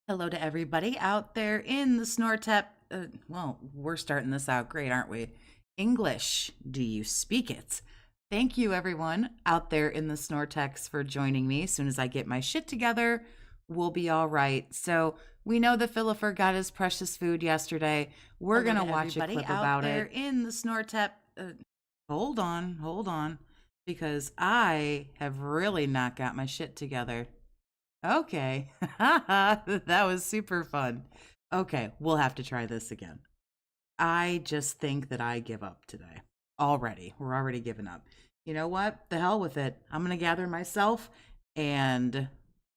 Hello to everybody out there in the Snortep. Well, we're starting this out great, aren't we? English, do you speak it? Thank you, everyone out there in the Snortex, for joining me. As soon as I get my shit together, we'll be all right. So we know the Philipper got his precious food yesterday. We're Hello gonna to watch a everybody clip out about there it in the Snortep. Hold on, because I have really not got my shit together. Okay. That was super fun. Okay, we'll have to try this again. I just think that I give up today. Already. We're already giving up. You know what? The hell with it. I'm going to gather myself and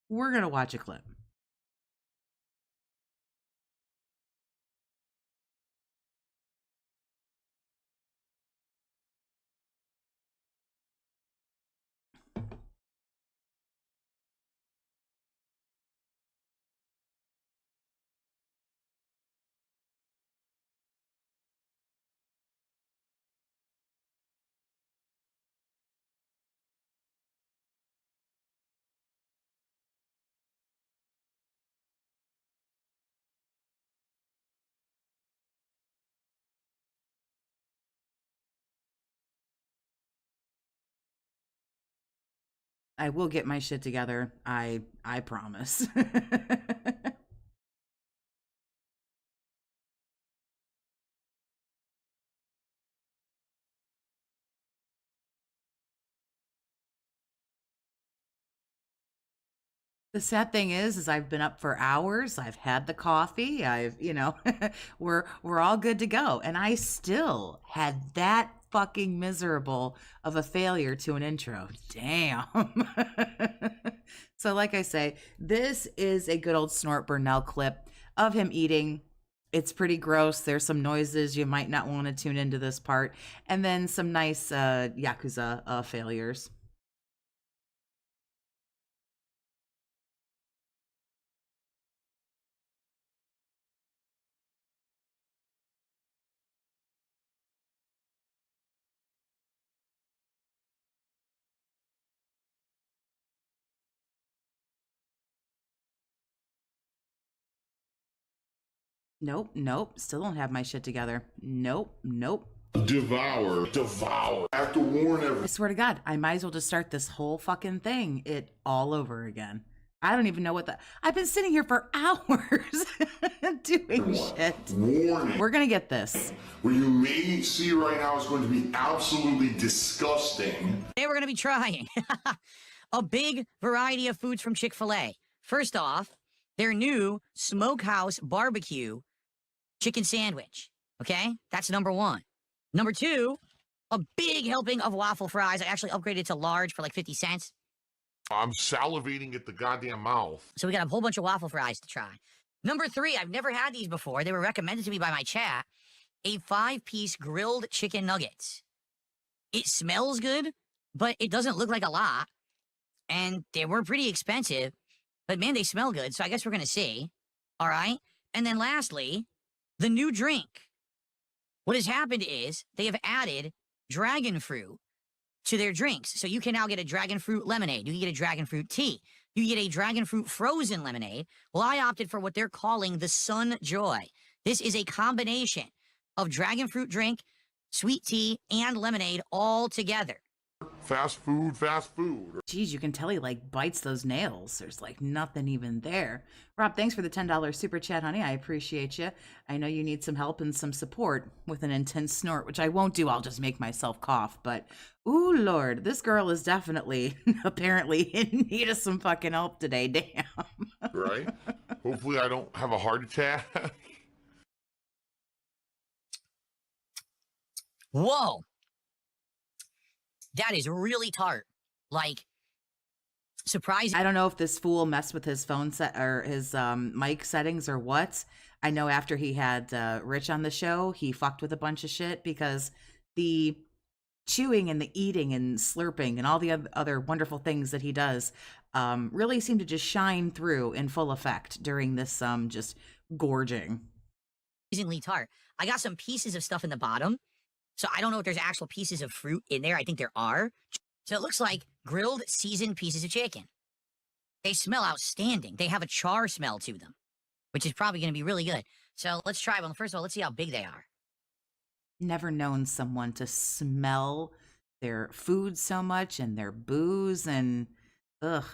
we're going to watch a clip. I will get my shit together. I promise. The sad thing is I've been up for hours. I've had the coffee. We're all good to go. And I still had that fucking miserable of a failure to an intro. Damn. So like I say, this is a good old Snort Burnell clip of him eating. It's pretty gross. There's some noises. You might not want to tune into this part. And then some nice Yakuza failures. Nope. Still don't have my shit together. Nope. Devour. I have to warn everyone. I swear to God, I might as well just start this whole fucking thing it all over again. I don't even know what the. I've been sitting here for hours doing shit. Warning. We're gonna get this. What you may see right now is going to be absolutely disgusting. Today we're going to be trying a big variety of foods from Chick-fil-A. First off, their new Smokehouse barbecue chicken sandwich. Okay? That's number one. Number two, a big helping of waffle fries. I actually upgraded to large for like 50 cents. I'm salivating at the goddamn mouth. So we got a whole bunch of waffle fries to try. Number three, I've never had these before. They were recommended to me by my chat. A 5-piece grilled chicken nuggets. It smells good, but it doesn't look like a lot. And they were pretty expensive, but man, they smell good. So I guess we're going to see. All right. And then lastly, the new drink. What has happened is they have added dragon fruit to their drinks. So you can now get a dragon fruit lemonade. You can get a dragon fruit tea. You can get a dragon fruit frozen lemonade. Well, I opted for what they're calling the Sun Joy. This is a combination of dragon fruit drink, sweet tea, and lemonade all together. Fast food. Geez, you can tell he like bites those nails. There's like nothing even there. Rob, thanks for the $10 super chat, honey. I appreciate you. I know you need some help and some support with an intense snort, which I won't do. I'll just make myself cough. But, ooh, Lord, this girl is definitely, apparently, in need of some fucking help today. Damn. Right? Hopefully I don't have a heart attack. Whoa. That is really tart. Like, surprising. I don't know if this fool messed with his phone set or his mic settings or what. I know after he had Rich on the show, he fucked with a bunch of shit because the chewing and the eating and slurping and all the other wonderful things that he does really seem to just shine through in full effect during this just gorging. Surprisingly tart. I got some pieces of stuff in the bottom. So I don't know if there's actual pieces of fruit in there. I think there are. So it looks like grilled, seasoned pieces of chicken. They smell outstanding. They have a char smell to them. which is probably going to be really good. So let's try one. First of all, let's see how big they are. Never known someone to smell their food so much and their booze and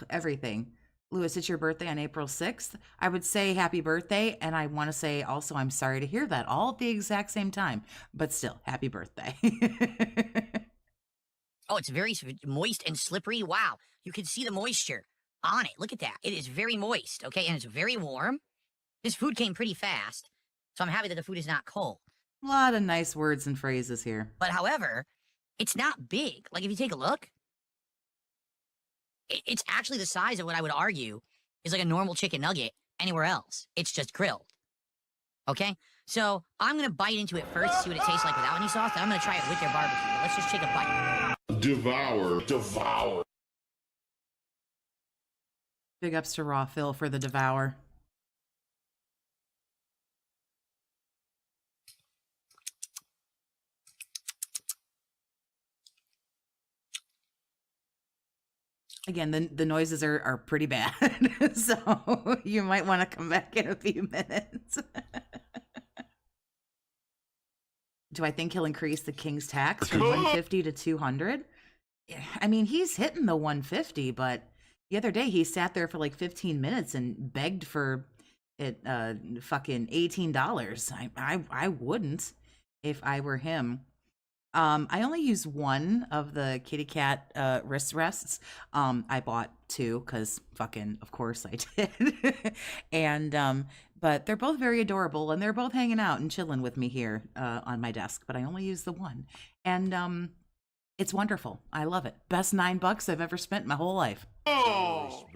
everything. Lewis, it's your birthday on April 6th. I would say happy birthday, and I want to say also I'm sorry to hear that all at the exact same time, but still, happy birthday. Oh, it's very moist and slippery. Wow, you can see the moisture on it. Look at that. It is very moist, okay, and it's very warm. This food came pretty fast, so I'm happy that the food is not cold. A lot of nice words and phrases here. But however, it's not big. Like if you take a look, it's actually the size of what I would argue is like a normal chicken nugget anywhere else. It's just grilled. Okay? So I'm going to bite into it first, see what it tastes like without any sauce. Then I'm going to try it with their barbecue. But let's just take a bite. Devour. Devour. Big ups to Raw Phil for the devour. Again, the noises are pretty bad, so you might want to come back in a few minutes. Do I think he'll increase the king's tax from 150 to 200? I mean, he's hitting the 150, but the other day he sat there for like 15 minutes and begged for it fucking $18. I wouldn't if I were him. I only use one of the kitty cat wrist rests. I bought two because fucking, of course I did. And but they're both very adorable, and they're both hanging out and chilling with me here on my desk. But I only use the one, and it's wonderful. I love it. Best $9 I've ever spent in my whole life. Oh,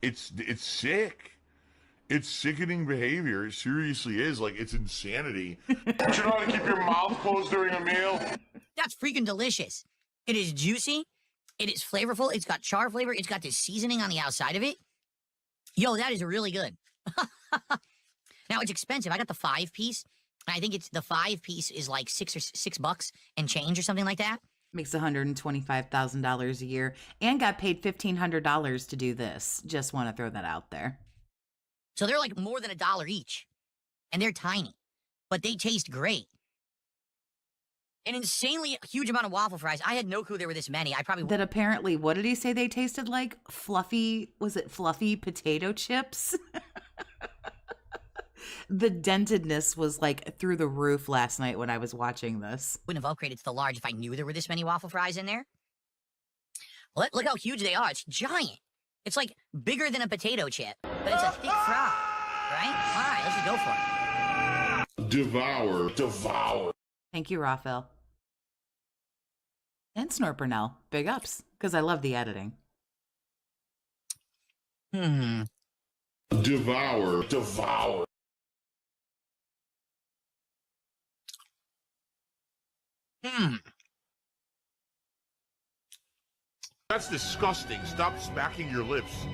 it's sick. It's sickening behavior. It seriously is. Like, it's insanity. Don't you know how to keep your mouth closed during a meal? That's freaking delicious. It is juicy. It is flavorful. It's got char flavor. It's got this seasoning on the outside of it. Yo, that is really good. Now, it's expensive. I got the 5-piece. I think it's the 5-piece is like $6 and change or something like that. Makes $125,000 a year and got paid $1,500 to do this. Just want to throw that out there. So they're like more than $1 each. And they're tiny. But they taste great. An insanely huge amount of waffle fries. I had no clue there were this many. I probably... That apparently, what did he say they tasted like? Fluffy, was it fluffy potato chips? The dentedness was like through the roof last night when I was watching this. Wouldn't have upgraded to the large if I knew there were this many waffle fries in there. Look how huge they are. It's giant. It's like bigger than a potato chip, but it's a thick fry, right? All right, let's just go for it. Devour. Devour. Thank you, Raphael. And Snort Burnell. Big ups, because I love the editing. Devour. Devour. That's disgusting. Stop smacking your lips.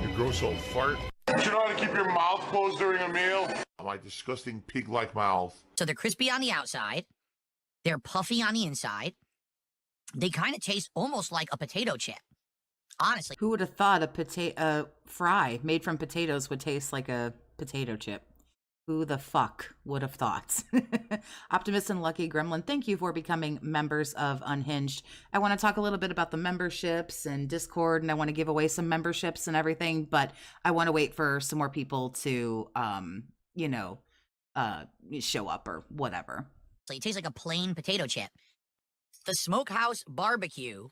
You gross old fart. Don't you know how to keep your mouth closed during a meal? My disgusting pig-like mouth. So they're crispy on the outside. They're puffy on the inside. They kind of taste almost like a potato chip. Honestly. Who would have thought a potato fry made from potatoes would taste like a potato chip? Who the fuck would have thought? Optimist and Lucky Gremlin, thank you for becoming members of Unhinged. I want to talk a little bit about the memberships and Discord, and I want to give away some memberships and everything, but I want to wait for some more people to, show up or whatever. It tastes like a plain potato chip. The Smokehouse Barbecue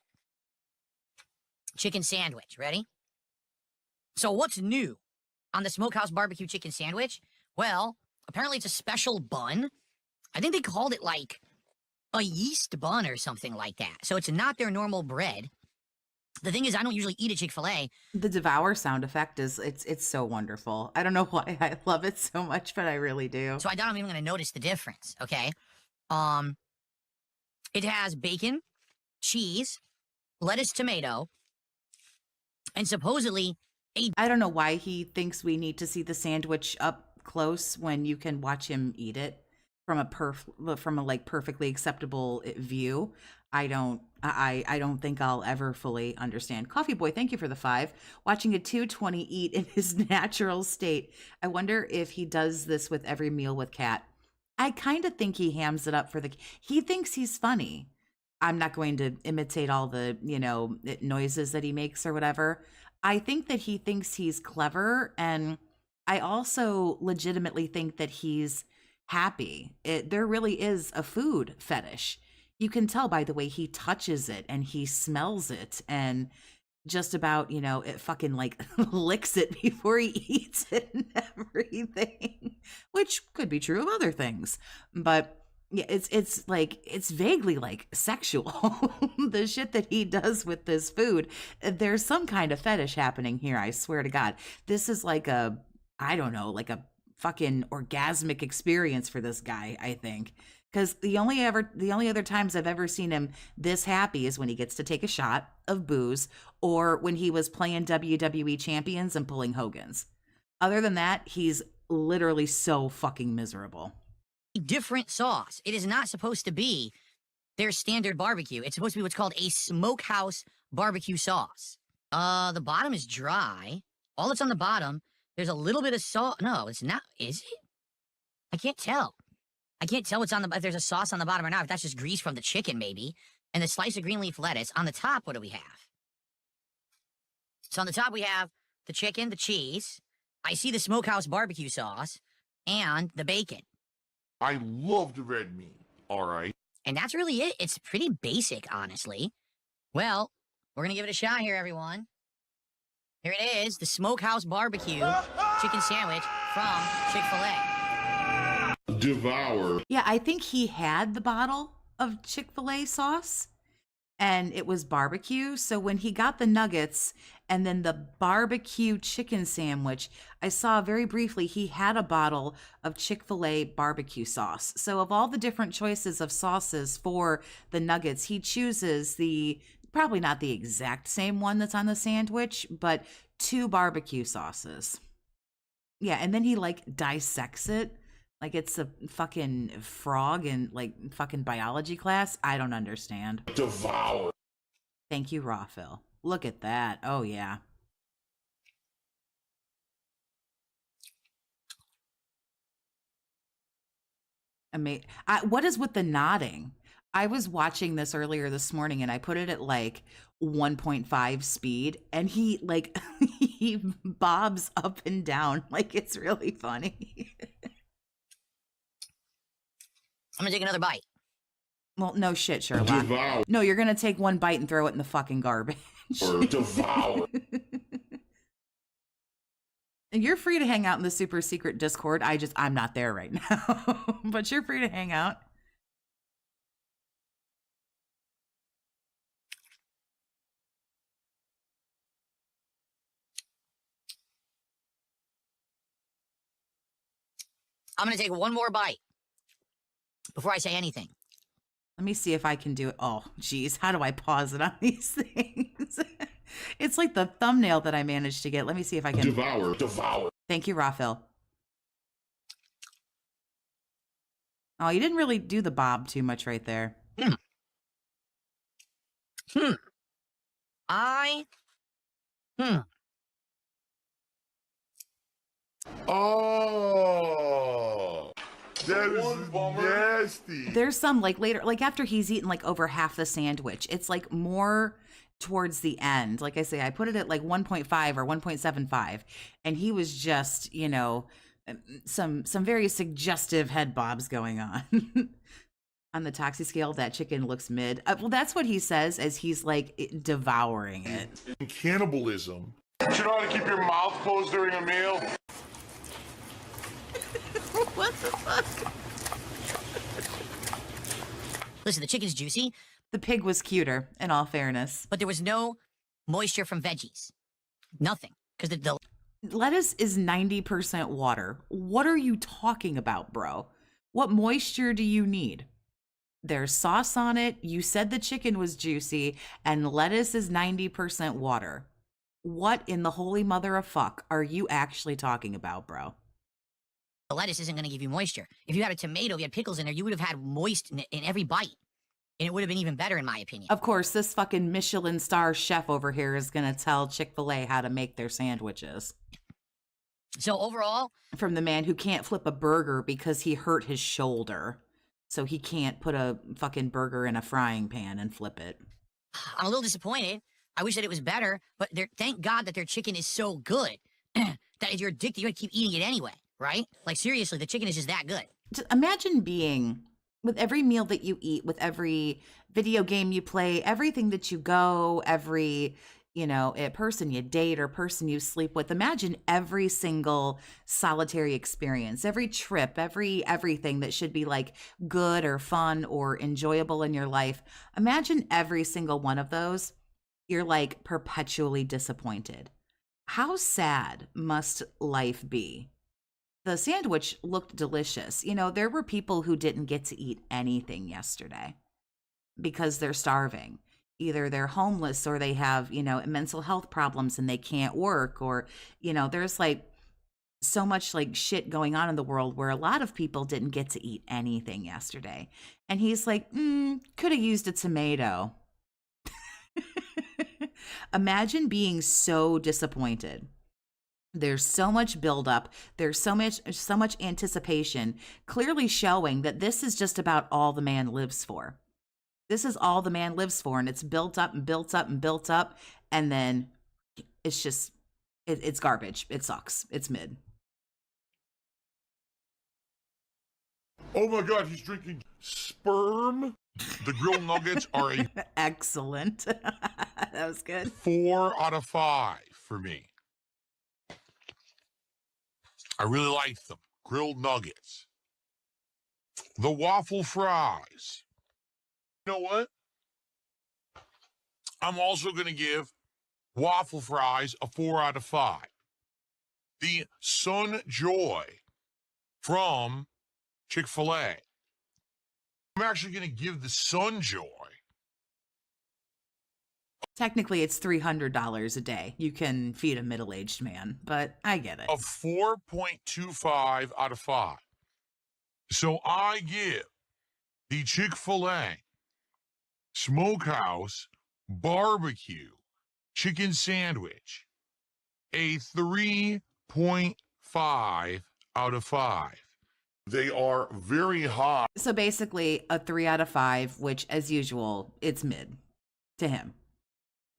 Chicken Sandwich. Ready? So what's new on the Smokehouse Barbecue Chicken Sandwich? Well, apparently it's a special bun. I think they called it like a yeast bun or something like that. So it's not their normal bread. The thing is, I don't usually eat a Chick-fil-A. The devour sound effect it's so wonderful. I don't know why I love it so much, but I really do. So I doubt I'm even going to notice the difference, okay? It has bacon, cheese, lettuce, tomato, and supposedly I don't know why he thinks we need to see the sandwich up close when you can watch him eat it. from a like perfectly acceptable view. I don't think I'll ever fully understand. Coffee Boy, thank you for the 5. Watching a 220 eat in his natural state. I wonder if he does this with every meal with Cat. I kind of think he hams it up for he thinks he's funny. I'm not going to imitate all the, noises that he makes or whatever. I think that he thinks he's clever, and I also legitimately think that he's happy. There really is a food fetish. You can tell by the way he touches it and he smells it and just about, it fucking like licks it before he eats it and everything, which could be true of other things. But yeah, it's vaguely like sexual. The shit that he does with this food. There's some kind of fetish happening here, I swear to God. This is like I don't know, like a fucking orgasmic experience for this guy, I think. Because the only other times I've ever seen him this happy is when he gets to take a shot of booze or when he was playing WWE champions and pulling Hogan's. Other than that, he's literally so fucking miserable. Different sauce. It is not supposed to be their standard barbecue. It's supposed to be what's called a Smokehouse barbecue sauce. The bottom is dry. All that's on the bottom, there's a little bit of sauce. No, it's not. Is it? I can't tell. I can't tell if there's a sauce on the bottom or not. If that's just grease from the chicken, maybe. And the slice of green leaf lettuce. On the top, what do we have? So on the top, we have the chicken, the cheese. I see the Smokehouse barbecue sauce and the bacon. I love the red meat. All right. And that's really it. It's pretty basic, honestly. Well, we're going to give it a shot here, everyone. Here it is, the Smokehouse barbecue chicken sandwich from Chick-fil-A. Devour. Yeah, I think he had the bottle of Chick-fil-A sauce and it was barbecue. So when he got the nuggets and then the barbecue chicken sandwich, I saw very briefly he had a bottle of Chick-fil-A barbecue sauce. So of all the different choices of sauces for the nuggets, he chooses probably not the exact same one that's on the sandwich, but 2 barbecue sauces. Yeah, and then he like dissects it like it's a fucking frog in like fucking biology class. I don't understand. Devour. Thank you, Raw Phil. Look at that. Oh, yeah. What is with the nodding? I was watching this earlier this morning and I put it at like 1.5 speed and he like he bobs up and down like it's really funny. I'm gonna take another bite. Well, no shit, Sherlock. Devour. No, you're gonna take one bite and throw it in the fucking garbage. Or devour. And you're free to hang out in the super secret Discord. I'm not there right now, but you're free to hang out. I'm gonna take one more bite before I say anything. Let me see if I can do it. Oh, geez. How do I pause it on these things? It's like the thumbnail that I managed to get. Let me see if I can. Devour. Devour. Thank you, Raphil. Oh, you didn't really do the bob too much right there. Oh, that is nasty. There's some like later, like after he's eaten like over half the sandwich, it's like more towards the end. Like I say, I put it at like 1.5 or 1.75 and he was just, some very suggestive head bobs going on. On the Toxie scale, that chicken looks mid. Well, that's what he says as he's like devouring it. Cannibalism. You know how to keep your mouth closed during a meal? What the fuck? Listen, the chicken's juicy. The pig was cuter, in all fairness. But there was no moisture from veggies. Nothing. Because the lettuce is 90% water. What are you talking about, bro? What moisture do you need? There's sauce on it. You said the chicken was juicy, and lettuce is 90% water. What in the holy mother of fuck are you actually talking about, bro? The lettuce isn't going to give you moisture. If you had a tomato, if you had pickles in there, you would have had moist in every bite. And it would have been even better, in my opinion. Of course, this fucking Michelin star chef over here is going to tell Chick-fil-A how to make their sandwiches. So overall, from the man who can't flip a burger because he hurt his shoulder. So he can't put a fucking burger in a frying pan and flip it. I'm a little disappointed. I wish that it was better, but thank God that their chicken is so good that if you're addicted, you're going to keep eating it anyway, right? Like, seriously, the chicken is just that good. Just imagine being, with every meal that you eat, with every video game you play, everything that you go, every, you know, a person you date or person you sleep with, imagine every single solitary experience, every trip, everything that should be like good or fun or enjoyable in your life. Imagine every single one of those. You're like perpetually disappointed. How sad must life be? The sandwich looked delicious. You know, there were people who didn't get to eat anything yesterday because they're starving. Either they're homeless or they have, you know, mental health problems and they can't work, or, you know, there's like so much like shit going on in the world where a lot of people didn't get to eat anything yesterday. And he's like, could have used a tomato. Imagine being so disappointed. There's so much buildup. There's so much anticipation, clearly showing that this is just about all the man lives for. This is all the man lives for, and it's built up and built up and built up, and then it's just, it's garbage. It sucks. It's mid. Oh my God, he's drinking sperm. The grilled nuggets are a excellent. That was good. 4 out of 5 for me. I really like them. Grilled nuggets. The waffle fries. You know what? I'm also going to give waffle fries a 4 out of 5. The Sun Joy from Chick-fil-A. I'm actually going to give the Sun Joy. Technically, it's $300 a day. You can feed a middle-aged man, but I get it. A 4.25 out of 5. So I give the Chick-fil-A Smokehouse barbecue chicken sandwich a 3.5 out of 5. They are very hot. So basically a 3 out of 5, which as usual, it's mid to him.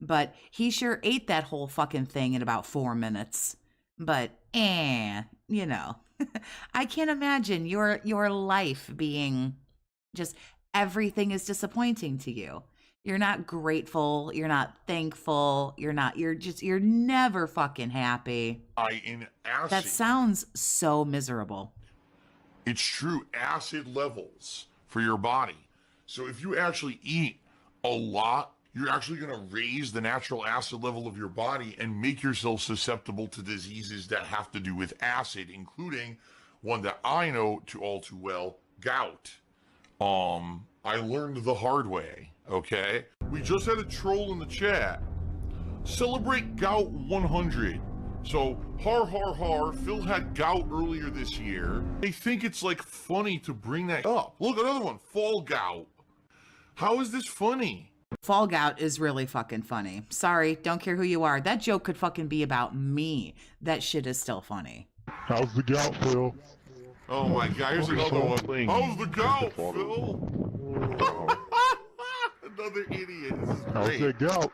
But he sure ate that whole fucking thing in about 4 minutes. But, you know, I can't imagine your life being just everything is disappointing to you. You're not grateful. You're not thankful. You're never fucking happy. In acid. That sounds so miserable. It's true acid levels for your body. So if you actually eat a lot, you're actually going to raise the natural acid level of your body and make yourself susceptible to diseases that have to do with acid, including one that I know all too well, gout. I learned the hard way, okay? We just had a troll in the chat. Celebrate Gout 100. So, har har har, Phil had gout earlier this year. They think it's like funny to bring that up. Look, another one, fall gout. How is this funny? Fall gout is really fucking funny. Sorry, don't care who you are. That joke could fucking be about me. That shit is still funny. How's the gout, Phil? Oh my God, here's another one. How's the gout, Phil? Another idiot. This is great. How's the gout?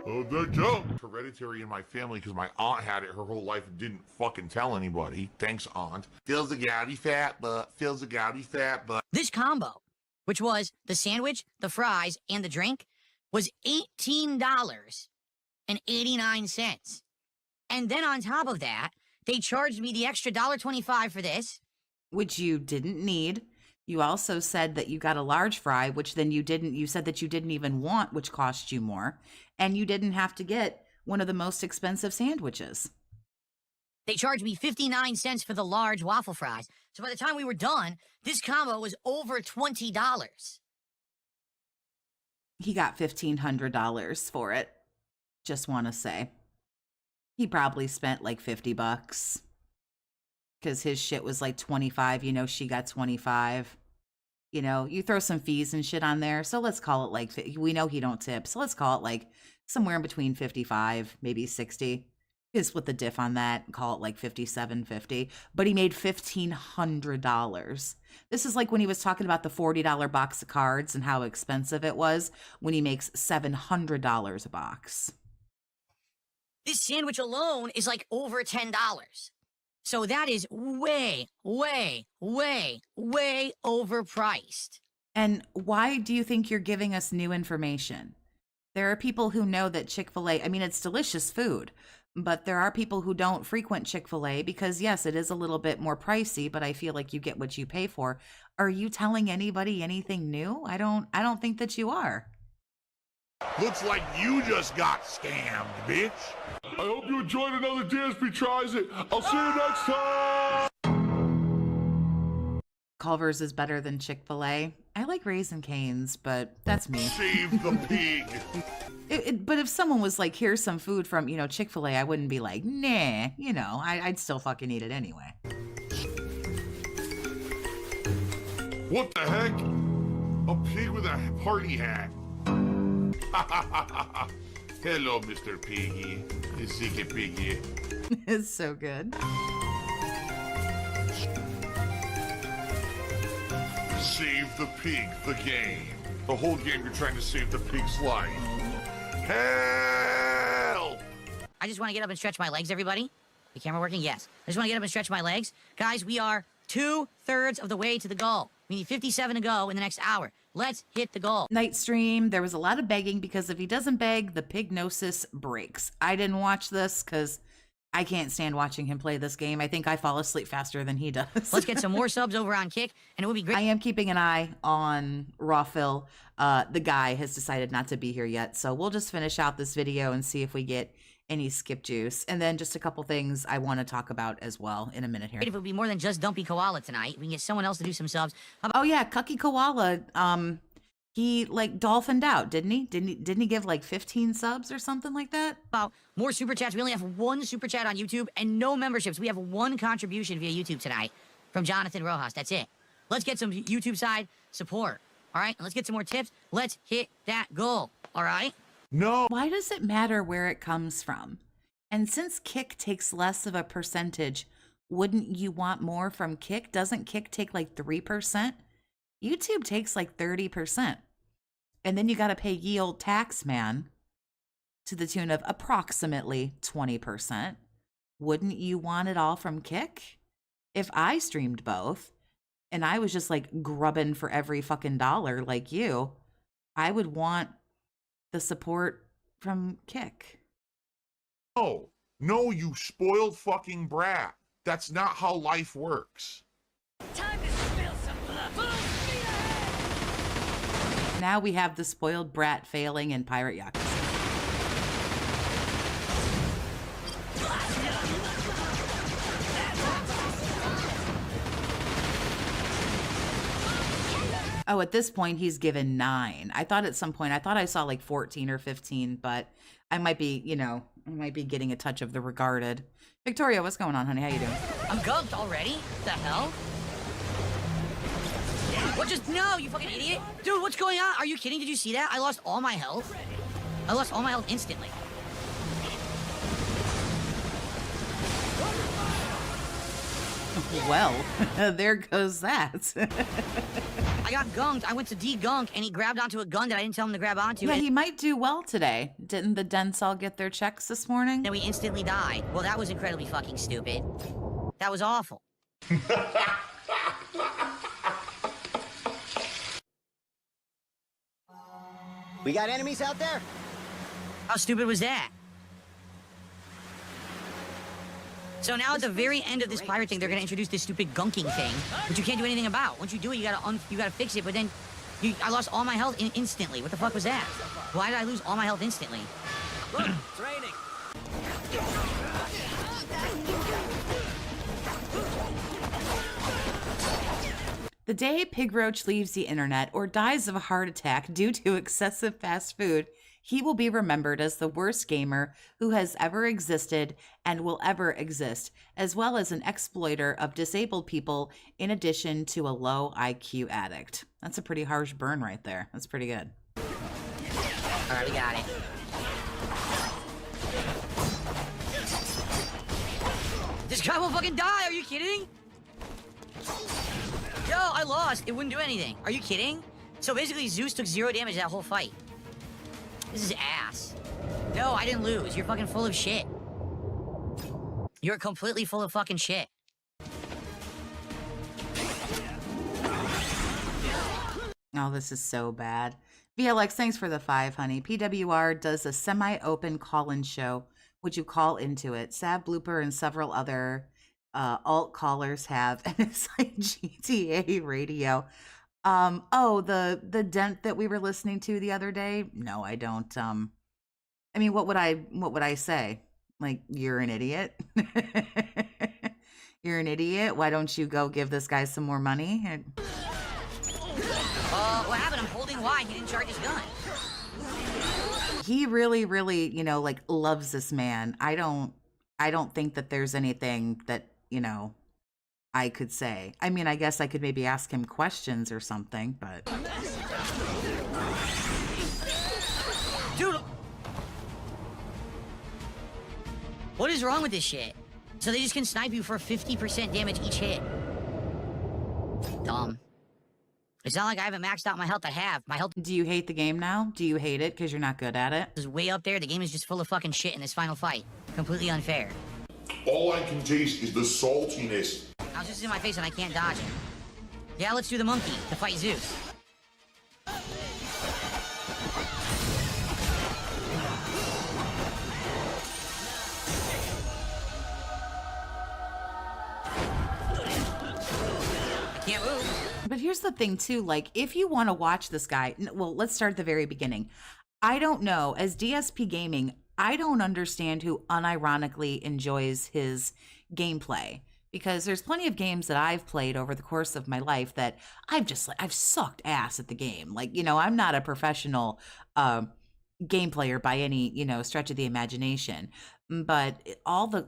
Oh, the gout. Hereditary in my family because my aunt had it her whole life and didn't fucking tell anybody. Thanks, aunt. Phil's a gouty fat butt. Phil's a gouty fat butt. This combo, which was the sandwich, the fries, and the drink, was $18.89. And then on top of that, they charged me the extra $1.25 for this. Which you didn't need. You also said that you got a large fry, which then you said that you didn't even want, which cost you more. And you didn't have to get one of the most expensive sandwiches. They charged me 59 cents for the large waffle fries. So by the time we were done, this combo was over $20. He got $1,500 for it. Just want to say. He probably spent like $50. because his shit was like 25. You know, she got 25. You know, you throw some fees and shit on there. So let's call it like, we know he don't tip. So let's call it like somewhere in between 55, maybe 60. You split the diff on that and call it like 57.50. But he made $1,500. This is like when he was talking about the $40 box of cards and how expensive it was when he makes $700 a box. This sandwich alone is like over $10. So that is way, way, way, way overpriced. And why do you think you're giving us new information? There are people who know that Chick-fil-A, I mean, it's delicious food, but there are people who don't frequent Chick-fil-A because, yes, it is a little bit more pricey, but I feel like you get what you pay for. Are you telling anybody anything new? I don't think that you are. Looks like you just got scammed, bitch. I hope you enjoyed another DSP Tries It. I'll see you next time. Culver's is better than Chick-fil-A. I like Raisin Cane's, but that's me. Save the pig. But if someone was like, here's some food from, you know, Chick-fil-A, I wouldn't be like, nah, you know, I'd still fucking eat it anyway. What the heck? A pig with a party hat. Hello, Mr. Piggy. The Ziggy Piggy. It's so good. Save the pig, the game. The whole game you're trying to save the pig's life. Help! I just want to get up and stretch my legs, everybody. The camera working? Yes. I just want to get up and stretch my legs. Guys, we are 2/3 of the way to the goal. We need 57 to go in the next hour. Let's hit the goal. Night stream, there was a lot of begging because if he doesn't beg, the pignosis breaks. I didn't watch this because I can't stand watching him play this game. I think I fall asleep faster than he does. Let's get some more subs over on Kick, and it would be great. I am keeping an eye on Raw Phil. The guy has decided not to be here yet, so we'll just finish out this video and see if we get any skip juice. And then just a couple things I want to talk about as well in a minute here. If it would be more than just Dumpy Koala tonight, we can get someone else to do some subs. Oh yeah, Cucky Koala. He like dolphined out, didn't he? Didn't he give like 15 subs or something like that? About more super chats. We only have one super chat on YouTube and no memberships. We have one contribution via YouTube tonight from Jonathan Rojas. That's it. Let's get some YouTube side support. All right, and let's get some more tips. Let's hit that goal. All right. No. Why does it matter where it comes from? And since Kick takes less of a percentage, wouldn't you want more from Kick? Doesn't Kick take like 3%? YouTube takes like 30%. And then you got to pay ye old tax man to the tune of approximately 20%. Wouldn't you want it all from Kick? If I streamed both and I was just like grubbing for every fucking dollar like you, I would want the support from Kick. No, you spoiled fucking brat. That's not how life works. Time to spill some blood. Full speed ahead. Now we have the spoiled brat failing in Pirate Yakuza. Oh, at this point, he's given 9. I thought at some point, I thought I saw like 14 or 15, but I might be, you know, I might be getting a touch of the regarded. Victoria, what's going on, honey? How you doing? I'm gunked already? The hell? What just, no, you fucking idiot. Dude, what's going on? Are you kidding? Did you see that? I lost all my health. I lost all my health instantly. Well, there goes that. I got gunked. I went to de-gunk, and he grabbed onto a gun that I didn't tell him to grab onto. Yeah, he might do well today. Didn't the Dents all get their checks this morning? Then we instantly died. Well, that was incredibly fucking stupid. That was awful. We got enemies out there? How stupid was that? So now at the very end of this pirate thing, they're gonna introduce this stupid gunking thing, which you can't do anything about. Once you do it, you gotta fix it. But then, I lost all my health instantly. What the fuck was that? Why did I lose all my health instantly? Look, it's raining. The day Pigroach leaves the internet or dies of a heart attack due to excessive fast food, He will be remembered as the worst gamer who has ever existed and will ever exist, as well as an exploiter of disabled people, in addition to a low IQ addict. That's a pretty harsh burn right there. That's pretty good. All right, we got it. This guy will fucking die. Are you kidding? Yo, I lost. It wouldn't do anything. Are you kidding? So basically, Zeus took 0 damage that whole fight. This is ass. No, I didn't lose. You're fucking full of shit. You're completely full of fucking shit. Oh, this is so bad. VLX, thanks for the 5, honey. PWR does a semi-open call-in show. Would you call into it? Sab Blooper and several other alt callers have, and it's like GTA radio. Oh, the dent that we were listening to the other day? No, I don't. I mean, what would I say? Like, you're an idiot? You're an idiot? Why don't you go give this guy some more money? What happened? I'm holding Y. He didn't charge his gun. He really, really, like, loves this man. I don't think that there's anything that, I could say. I mean, I guess I could maybe ask him questions or something, but... Dude! What is wrong with this shit? So they just can snipe you for 50% damage each hit. Dumb. It's not like I haven't maxed out my health. I have. My health Do you hate the game now? Do you hate it because you're not good at it? is way up there. The game is just full of fucking shit in this final fight. Completely unfair. All I can taste is the saltiness. Now it's just in my face and I can't dodge it. Yeah, let's do the monkey to fight Zeus. I can't move. But here's the thing too, like, if you want to watch this guy, well, let's start at the very beginning. I don't know, as DSP Gaming, I don't understand who unironically enjoys his gameplay, because there's plenty of games that I've played over the course of my life that I've sucked ass at the game. Like, I'm not a professional game player by any, stretch of the imagination. But all the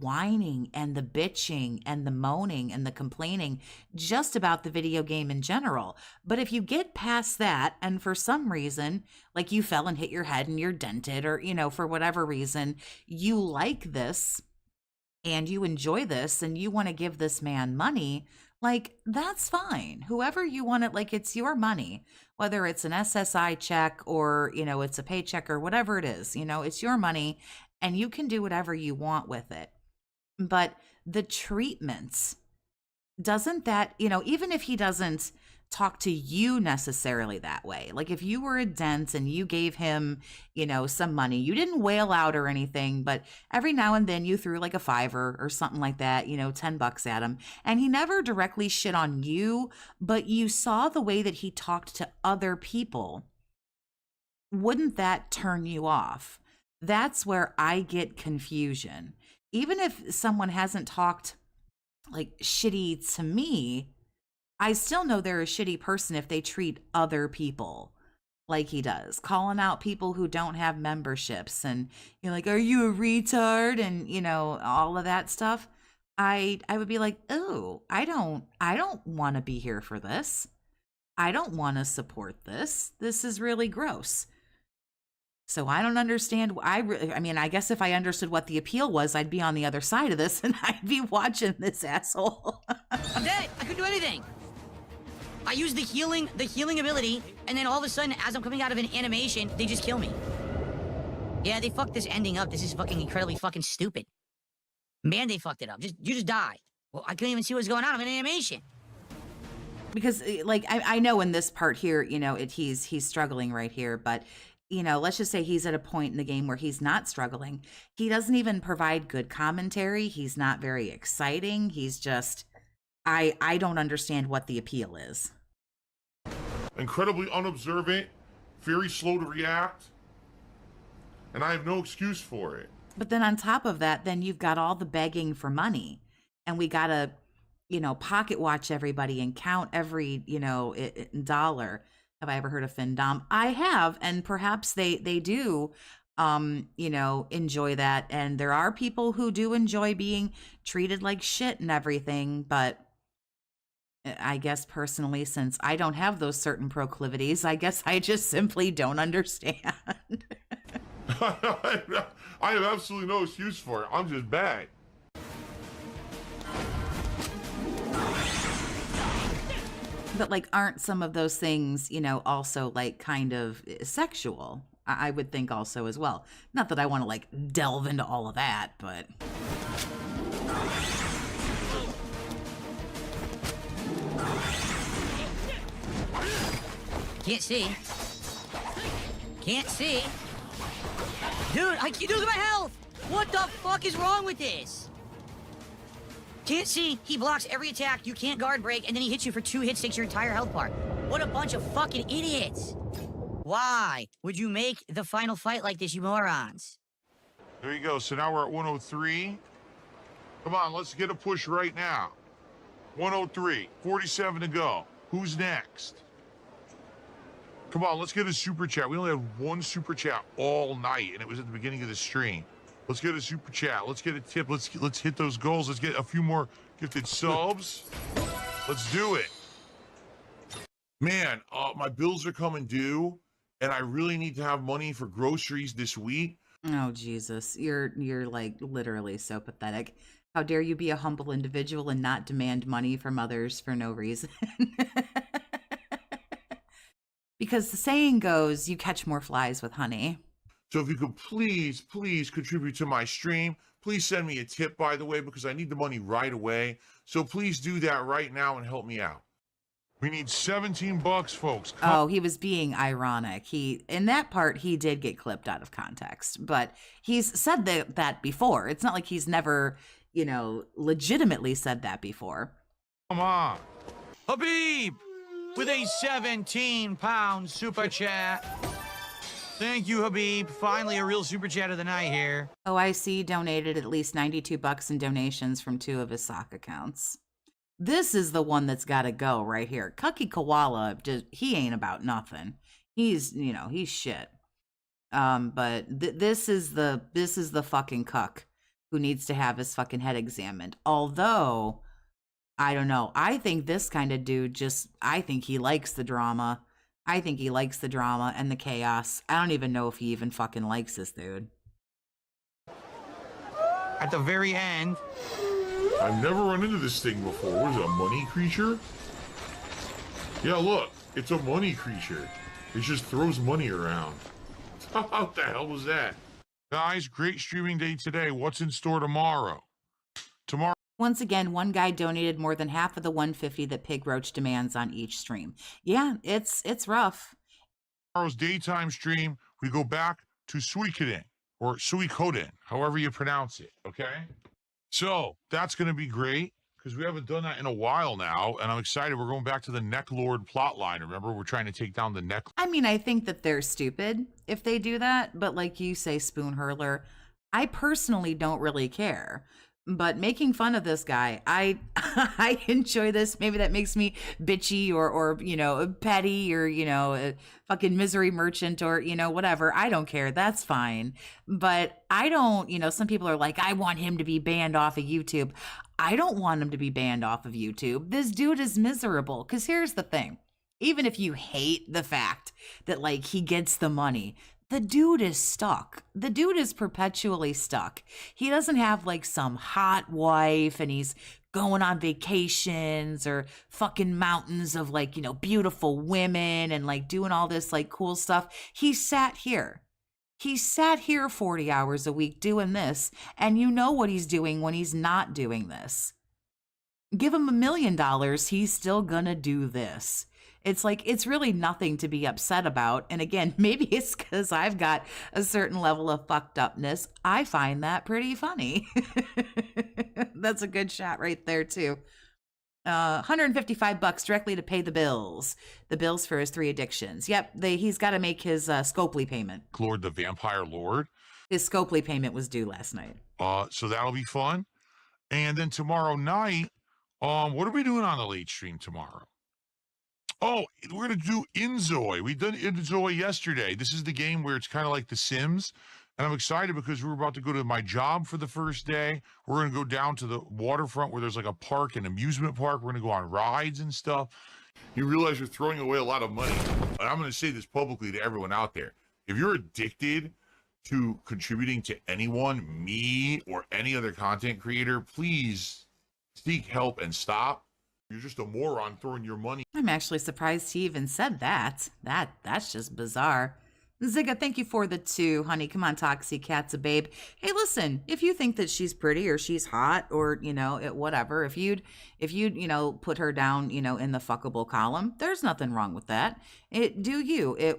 whining and the bitching and the moaning and the complaining just about the video game in general. But if you get past that, and for some reason, like you fell and hit your head and you're dented, or, for whatever reason, you like this and you enjoy this and you want to give this man money, like, that's fine. Whoever you want it, like, it's your money, whether it's an SSI check or, it's a paycheck or whatever it is, it's your money. And you can do whatever you want with it. But the treatments, doesn't that, even if he doesn't talk to you necessarily that way, like if you were a dent and you gave him, some money, you didn't wail out or anything, but every now and then you threw like a $5 or something like that, $10 at him, and he never directly shit on you, but you saw the way that he talked to other people, wouldn't that turn you off? That's where I get confusion. Even if someone hasn't talked like shitty to me, I still know they're a shitty person if they treat other people like he does, calling out people who don't have memberships and you're like, are you a retard? And all of that stuff. I would be like, oh, I don't want to be here for this. I don't want to support this. This is really gross. So I don't understand. I mean, I guess if I understood what the appeal was, I'd be on the other side of this and I'd be watching this asshole. I'm dead. I couldn't do anything. I used the healing ability, and then all of a sudden, as I'm coming out of an animation, they just kill me. Yeah, they fucked this ending up. This is fucking incredibly fucking stupid. Man, they fucked it up. You just die. Well, I couldn't even see what's going on. I'm in animation. Because, like, I know in this part here, he's struggling right here, but let's just say he's at a point in the game where he's not struggling. He doesn't even provide good commentary. He's not very exciting. He's just, I don't understand what the appeal is. Incredibly unobservant, very slow to react, and I have no excuse for it. But then on top of that, then you've got all the begging for money, and we gotta, pocket watch everybody and count every, dollar. Have I ever heard of Findom? I have, and perhaps they do enjoy that. And there are people who do enjoy being treated like shit and everything, but I guess personally, since I don't have those certain proclivities, I guess I just simply don't understand. I have absolutely no excuse for it. I'm just bad. But like, aren't some of those things, also like kind of sexual? I would think also as well. Not that I want to like delve into all of that, but. Can't see. Can't see. Dude, look at my health! What the fuck is wrong with this? Can't see. He blocks every attack. You can't guard break, and then he hits you for 2 hits, takes your entire health bar. What a bunch of fucking idiots! Why would you make the final fight like this, you morons? There you go. So now we're at 103. Come on, let's get a push right now. 103, 47 to go. Who's next? Come on, let's get a super chat. We only had 1 super chat all night, and it was at the beginning of the stream. Let's get a super chat. Let's get a tip. Let's hit those goals. Let's get a few more gifted subs. Let's do it. Man, my bills are coming due, and I really need to have money for groceries this week. Oh, Jesus. You're like literally so pathetic. How dare you be a humble individual and not demand money from others for no reason? Because the saying goes, you catch more flies with honey. So if you could please contribute to my stream. Please send me a tip, by the way, because I need the money right away. So please do that right now and help me out. We need 17 bucks, folks. Oh, he was being ironic. In that part, he did get clipped out of context, but he's said that before. It's not like he's never, legitimately said that before. Come on. Habib with a 17-pound super chat. Thank you, Habib. Finally, a real super chat of the night here. OIC donated at least $92 in donations from 2 of his sock accounts. This is the one that's got to go right here. Kucky Koala, he ain't about nothing. He's shit. But this is the fucking cuck who needs to have his fucking head examined. Although, I don't know. I think this kind of dude I think he likes the drama. I think he likes the drama and the chaos. I don't even know if he even fucking likes this dude. At the very end. I've never run into this thing before. What is it, a money creature? Yeah, look. It's a money creature. It just throws money around. What the hell was that? Guys, great streaming day today. What's in store tomorrow? Once again, one guy donated more than half of the $150 that Pigroach demands on each stream. Yeah, it's rough. Tomorrow's daytime stream, we go back to Suikoden, or Suikoden, however you pronounce it, okay? So, that's going to be great, because we haven't done that in a while now, and I'm excited. We're going back to the Necklord plotline. Remember, we're trying to take down the Neck. I mean, I think that they're stupid if they do that, but like you say, Spoon Hurler, I personally don't really care. But making fun of this guy, I enjoy this. Maybe that makes me bitchy or petty or, a fucking misery merchant or, whatever. I don't care. That's fine. But I don't, some people are like, I want him to be banned off of YouTube. I don't want him to be banned off of YouTube. This dude is miserable. Because here's the thing. Even if you hate the fact that, like, he gets the money, the dude is stuck. The dude is perpetually stuck. He doesn't have like some hot wife and he's going on vacations or fucking mountains of like, beautiful women and like doing all this like cool stuff. He sat here 40 hours a week doing this. And you know what he's doing when he's not doing this. Give him $1 million. He's still gonna do this. It's like, it's really nothing to be upset about. And again, maybe it's because I've got a certain level of fucked upness. I find that pretty funny. That's a good shot right there, too. $155 directly to pay the bills. The bills for his 3 addictions. Yep, he's got to make his Scopely payment. Lord, the Vampire Lord. His Scopely payment was due last night. So that'll be fun. And then tomorrow night, what are we doing on the late stream tomorrow? Oh, we're gonna do Inzoi. We done Inzoi yesterday. This is the game where it's kind of like The Sims, and I'm excited because we're about to go to my job for the first day. We're gonna go down to the waterfront where there's like a park, an amusement park. We're gonna go on rides and stuff. You realize you're throwing away a lot of money. And I'm gonna say this publicly to everyone out there: if you're addicted to contributing to anyone, me or any other content creator, please seek help and stop. You're just a moron throwing your money. I'm actually surprised he even said that. That's just bizarre. Zigga, thank you for the 2, honey. Come on, Toxie Cat's a babe. Hey, listen, if you think that she's pretty or she's hot or, whatever, if you'd, put her down, in the fuckable column, there's nothing wrong with that.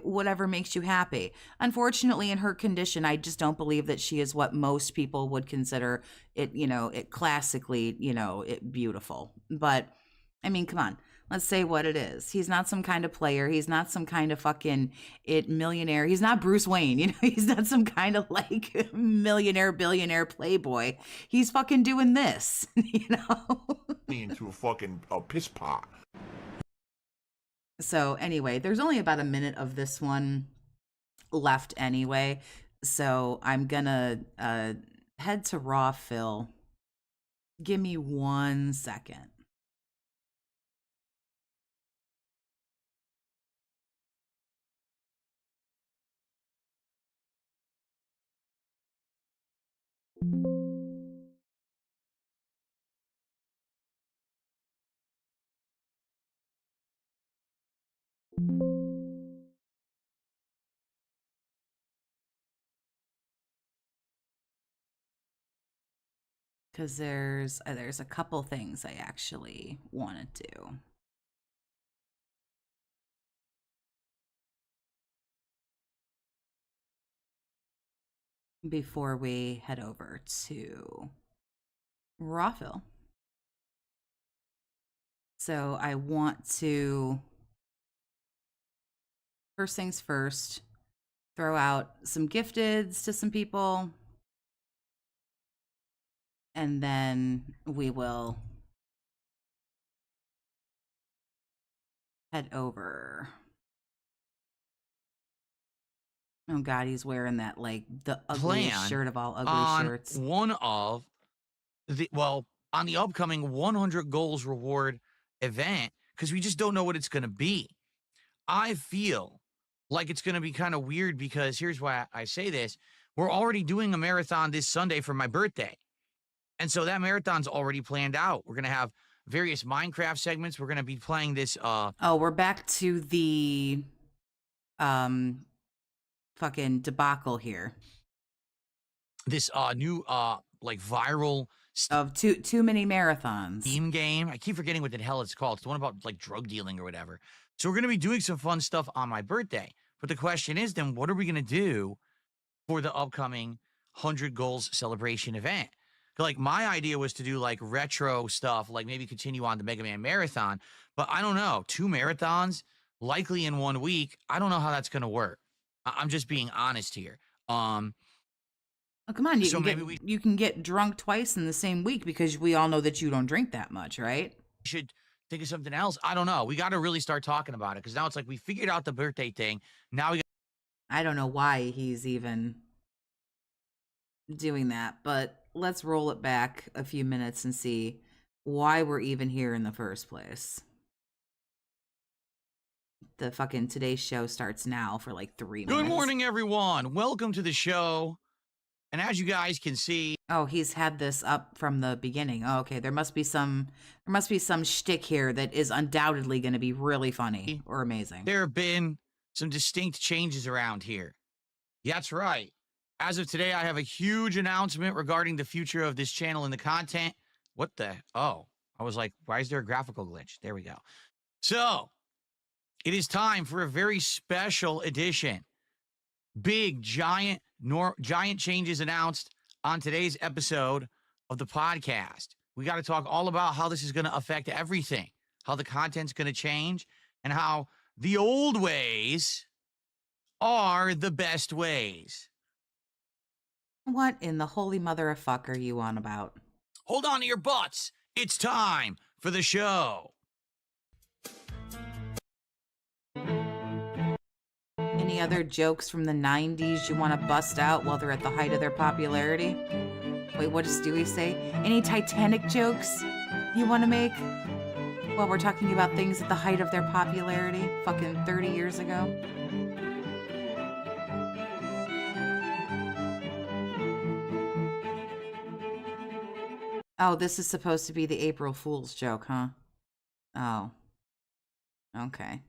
Whatever makes you happy. Unfortunately, in her condition, I just don't believe that she is what most people would consider it classically, it beautiful. But, I mean, come on. Let's say what it is. He's not some kind of player. He's not some kind of fucking millionaire. He's not Bruce Wayne. He's not some kind of like millionaire, billionaire playboy. He's fucking doing this, Into a piss pot. So anyway, there's only about a minute of this one left anyway. So I'm gonna head to Raw Phil. Give me 1 second. Because there's a couple things I actually want to do. Before we head over to Raw Phil. So I want to, first things first, throw out some gifteds to some people. And then we will head over. Oh God, he's wearing that like the ugliest shirt of all ugly shirts. On the upcoming 100 goals reward event, because we just don't know what it's going to be. I feel like it's going to be kind of weird because here's why I say this. We're already doing a marathon this Sunday for my birthday. And so that marathon's already planned out. We're going to have various Minecraft segments. We're going to be playing this. We're back to the fucking debacle here. This new like viral of too many marathons. Steam game. I keep forgetting what the hell it's called. It's the one about like drug dealing or whatever. So we're going to be doing some fun stuff on my birthday. But the question is then what are we going to do for the upcoming 100 goals celebration event? Like my idea was to do like retro stuff, like maybe continue on the Mega Man Marathon. But I don't know, 2 marathons likely in 1 week. I don't know how that's going to work. I'm just being honest here. Oh, come on. You can get drunk twice in the same week because we all know that you don't drink that much, right? Should think of something else. I don't know. We got to really start talking about it because now it's like we figured out the birthday thing. Now I don't know why he's even doing that, but let's roll it back a few minutes and see why we're even here in the first place. The fucking today's show starts now for like 3 minutes. Good morning, everyone. Welcome to the show. And as you guys can see, oh, he's had this up from the beginning. Oh, okay, there must be some shtick here that is undoubtedly going to be really funny or amazing. There have been some distinct changes around here. Yeah, that's right. As of today, I have a huge announcement regarding the future of this channel and the content. What the? Oh, I was like, why is there a graphical glitch? There we go. So, it is time for a very special edition. Big, giant changes announced on today's episode of the podcast. We got to talk all about how this is going to affect everything, how the content's going to change, and how the old ways are the best ways. What in the holy mother of fuck are you on about? Hold on to your butts. It's time for the show. Any other jokes from the 90s you want to bust out while they're at the height of their popularity? Wait, what does Stewie say? Any Titanic jokes you want to make? Well, we're talking about things at the height of their popularity, fucking 30 years ago. Oh, this is supposed to be the April Fool's joke, huh? Oh. Okay.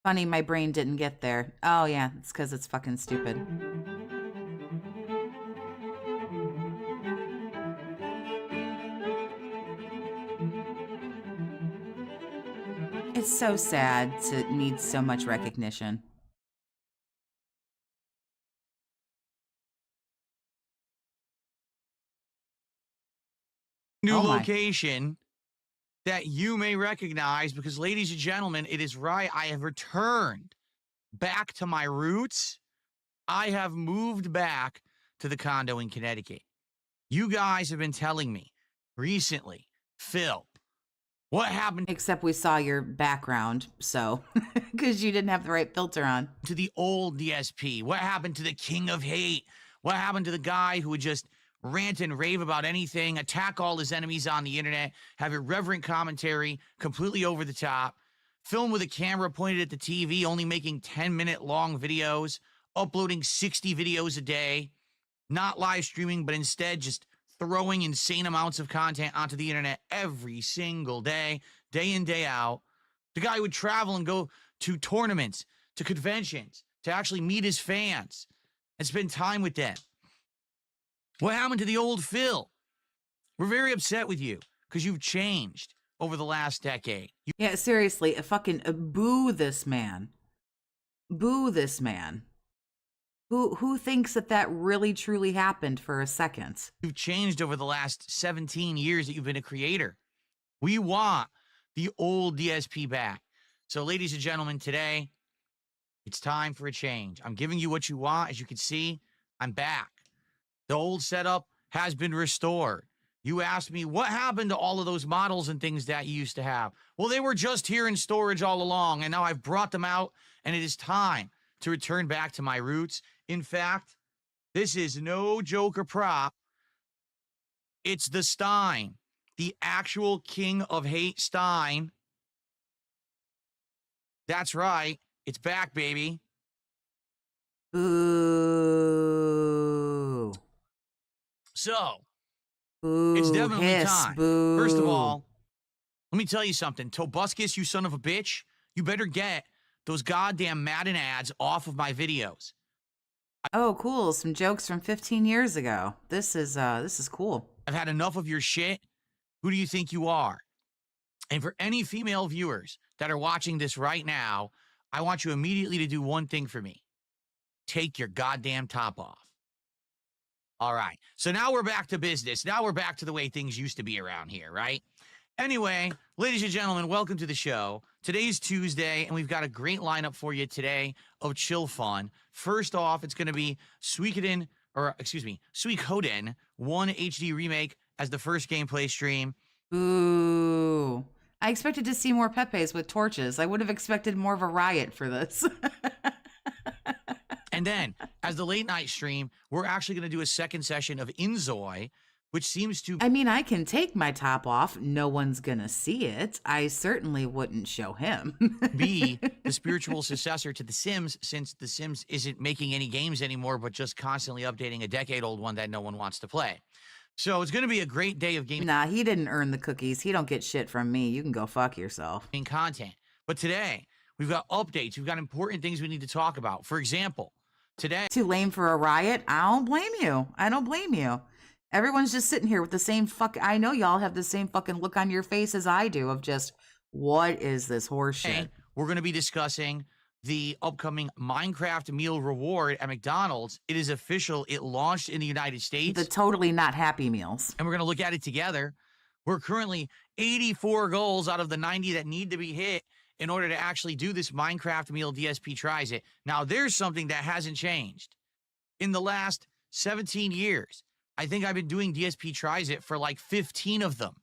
Funny, my brain didn't get there. Oh, yeah, it's because it's fucking stupid. It's so sad to need so much recognition. New Oh my. location that you may recognize because, ladies and gentlemen, it is right. I have returned back to my roots. I have moved back to the condo in Connecticut. You guys have been telling me recently, Phil, what happened Except we saw your background, so, because you didn't have the right filter on. to the old DSP? What happened to the king of hate? What happened to the guy who would just rant and rave about anything, attack all his enemies on the internet, have irreverent commentary, completely over the top, film with a camera pointed at the TV, only making 10-minute long videos, uploading 60 videos a day, not live streaming, but instead just throwing insane amounts of content onto the internet every single day, day in, day out. The guy would travel and go to tournaments, to conventions, to actually meet his fans and spend time with them. What happened to the old Phil? We're very upset with you because you've changed over the last decade. Yeah, seriously, fucking boo this man. Boo this man. Who thinks that really truly happened for a second? You've changed over the last 17 years that you've been a creator. We want the old DSP back. So, ladies and gentlemen, today, it's time for a change. I'm giving you what you want. As you can see, I'm back. The old setup has been restored. You asked me, what happened to all of those models and things that you used to have? Well, they were just here in storage all along, and now I've brought them out, and it is time to return back to my roots. In fact, this is no joke or prop. It's the Stein, the actual king of hate Stein. That's right. It's back, baby. Boo. So, Boo. it's definitely Hiss, time. Boo. First of all, let me tell you something. Tobuscus, you son of a bitch, you better get those goddamn Madden ads off of my videos. Oh, cool. Some jokes from 15 years ago. This is cool. I've had enough of your shit. Who do you think you are? And for any female viewers that are watching this right now, I want you immediately to do one thing for me. Take your goddamn top off. All right. So now we're back to business. Now we're back to the way things used to be around here, right? Anyway, ladies and gentlemen, welcome to the show. Today's Tuesday, and we've got a great lineup for you today of chill fun. First off, it's going to be Suikoden 1 HD Remake as the first gameplay stream. Boo. I expected to see more Pepes with torches. I would have expected more of a riot for this. And then, as the late night stream, we're actually going to do a second session of Inzoi, which seems to... I mean, I can take my top off. No one's gonna see it. I certainly wouldn't show him. be the spiritual successor to The Sims, since The Sims isn't making any games anymore, but just constantly updating a decade-old one that no one wants to play. So it's going to be a great day of gaming Nah, he didn't earn the cookies. He don't get shit from me. You can go fuck yourself. content. But today, we've got updates. We've got important things we need to talk about. For example, today... Too lame for a riot? I don't blame you. I don't blame you. Everyone's just sitting here with the same I know y'all have the same fucking look on your face as I do of just, what is this horse shit? We're going to be discussing the upcoming Minecraft meal reward at McDonald's. It is official. It launched in the United States. The totally not happy meals. And we're going to look at it together. We're currently 84 goals out of the 90 that need to be hit in order to actually do this Minecraft meal DSP Tries It. Now, there's something that hasn't changed. In the last 17 years, I think I've been doing DSP Tries It for like 15 of them.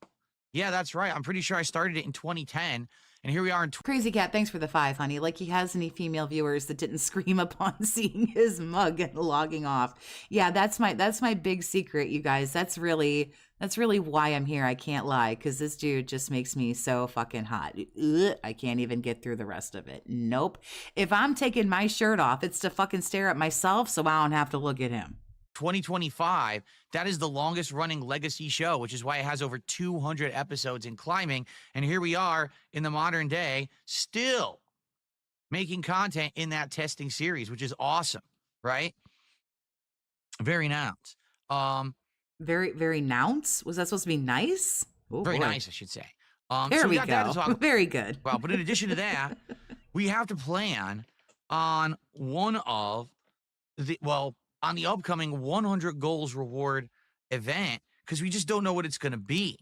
Yeah, that's right. I'm pretty sure I started it in 2010. And here we are in Crazy Cat, thanks for the 5, honey. Like he has any female viewers that didn't scream upon seeing his mug and logging off. Yeah, that's my big secret, you guys. That's really why I'm here. I can't lie, because this dude just makes me so fucking hot. Ugh, I can't even get through the rest of it. Nope. If I'm taking my shirt off, it's to fucking stare at myself so I don't have to look at him. 2025, that is the longest running legacy show, which is why it has over 200 episodes in climbing. And here we are in the modern day, still making content in that testing series, which is awesome, right? Very nice. Very nounce? Was that supposed to be nice? Oh, Very boy. nice, I should say. There so we got that to go. talk about. Very good. Well, but in addition to that, we have to plan on on the upcoming 100 goals reward event, because we just don't know what it's going to be.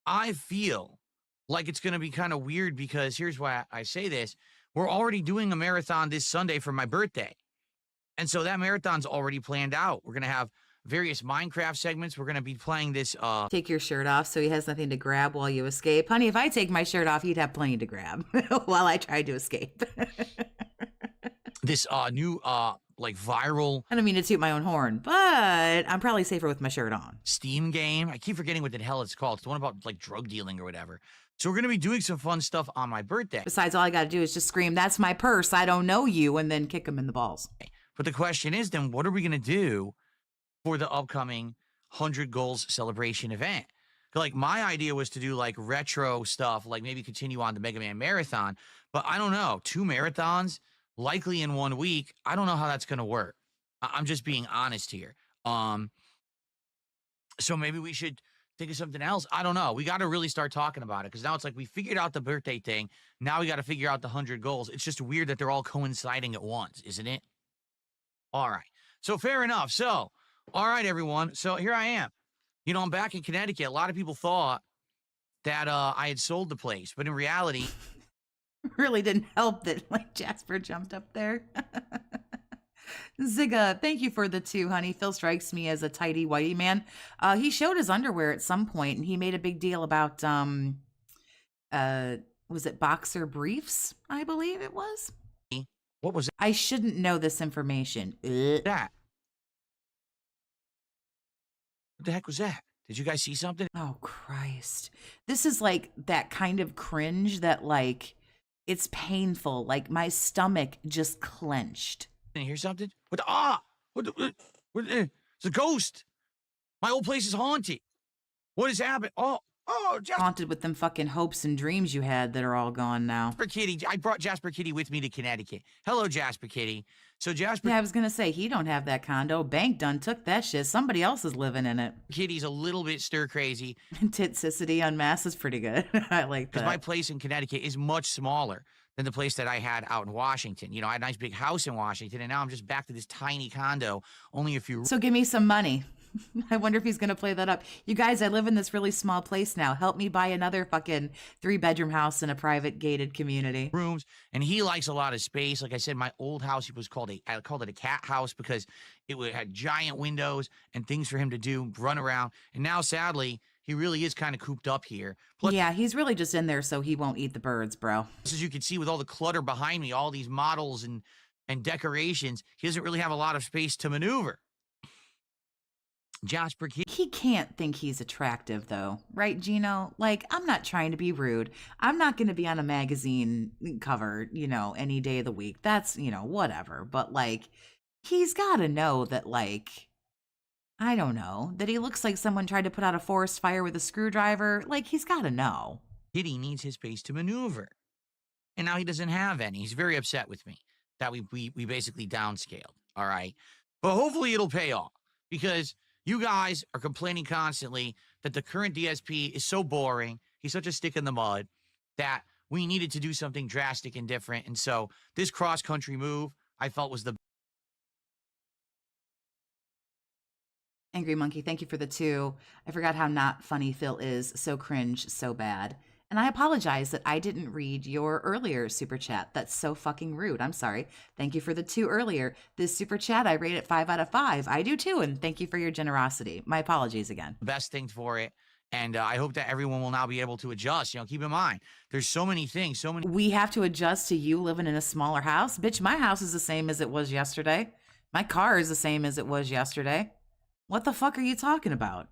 I feel like it's going to be kind of weird, because here's why I say this. We're already doing a marathon this Sunday for my birthday. And so that marathon's already planned out. We're going to have various Minecraft segments. We're going to be playing this. Take your shirt off so he has nothing to grab while you escape. Honey, if I take my shirt off, he'd have plenty to grab while I tried to escape. This new like viral. I don't mean to toot my own horn, but I'm probably safer with my shirt on. Steam game. I keep forgetting what the hell it's called. It's the one about like drug dealing or whatever. So we're going to be doing some fun stuff on my birthday. Besides, all I got to do is just scream, "That's my purse. I don't know you," and then kick him in the balls. But the question is then, what are we going to do for the upcoming 100 goals celebration event? Like, my idea was to do like retro stuff, like maybe continue on the Mega Man marathon. But I don't know, 2 marathons likely in 1 week. I don't know how that's going to work. I'm just being honest here. So maybe we should think of something else. I don't know. We got to really start talking about it, because now it's like we figured out the birthday thing. Now we got to figure out the 100 goals. It's just weird that they're all coinciding at once, isn't it? All right. So fair enough. So, all right, everyone. So here I am. You know, I'm back in Connecticut. A lot of people thought that I had sold the place, but in reality, Really didn't help that like Jasper jumped up there. Zigga, thank you for the 2, honey. Phil strikes me as a tidy whitey man. He showed his underwear at some point, and he made a big deal about was it boxer briefs? I believe it was. what was I shouldn't know this information. Ugh. that? What the heck was that? Did you guys see something? Oh, Christ. This is like that kind of cringe that like it's painful. Like my stomach just clenched. Did you hear something? What the, it's a ghost. My old place is haunted. What has happened? Oh, Haunted with them fucking hopes and dreams you had that are all gone now. Jasper Kitty. I brought Jasper Kitty with me to Connecticut. Hello, Jasper Kitty. So Jasper Yeah, I was gonna say he don't have that condo. Bank done took that shit. Somebody else is living in it. Kitty's a little bit stir crazy, Titsicity unmasked is pretty good. I like because that. my place in Connecticut is much smaller than the place that I had out in Washington. You know, I had a nice big house in Washington, and now I'm just back to this tiny condo, only a few. So give me some money. I wonder if he's going to play that up. You guys, I live in this really small place now. Help me buy another fucking 3-bedroom house in a private gated community. Rooms, and he likes a lot of space. Like I said, my old house, I called it a cat house, because it had giant windows and things for him to do, run around. And now, sadly, he really is kind of cooped up here. Plus, Yeah, he's really just in there so he won't eat the birds, bro. as you can see with all the clutter behind me, all these models and decorations, he doesn't really have a lot of space to maneuver. Jasper Kitty. He can't think he's attractive, though. Right, Gino? Like, I'm not trying to be rude. I'm not going to be on a magazine cover, any day of the week. That's, whatever. But, like, he's got to know that, like, I don't know, that he looks like someone tried to put out a forest fire with a screwdriver. Like, he's got to know. Kitty needs his space to maneuver. And now he doesn't have any. He's very upset with me that we basically downscaled. All right. But hopefully it'll pay off, because you guys are complaining constantly that the current DSP is so boring. He's such a stick in the mud that we needed to do something drastic and different. And so this cross-country move, I felt, was the Angry Monkey, thank you for the 2. I forgot how not funny Phil is. So cringe, so bad. And I apologize that I didn't read your earlier super chat. That's so fucking rude. I'm sorry. Thank you for the 2 earlier. This super chat, I rate it 5 out of 5. I do too, and thank you for your generosity. My apologies again. best thing for it. And I hope that everyone will now be able to adjust. You know, keep in mind, there's so many things, so many. We have to adjust to you living in a smaller house. Bitch, my house is the same as it was yesterday. My car is the same as it was yesterday. What the fuck are you talking about?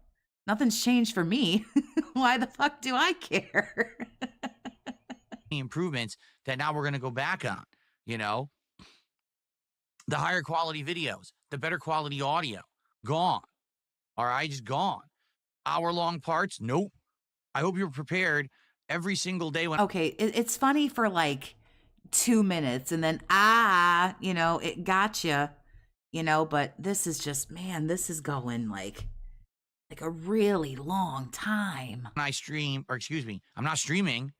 Nothing's changed for me. Why the fuck do I care? Improvements that now we're going to go back on, you know, the higher quality videos, the better quality audio, gone. All right, just gone. Hour-long parts, nope. I hope you're prepared every single day when. Okay, it's funny for like 2 minutes and then, you know, it gotcha, you know, but this is just, man, this is going like a really long time. I stream, or excuse me, I'm not streaming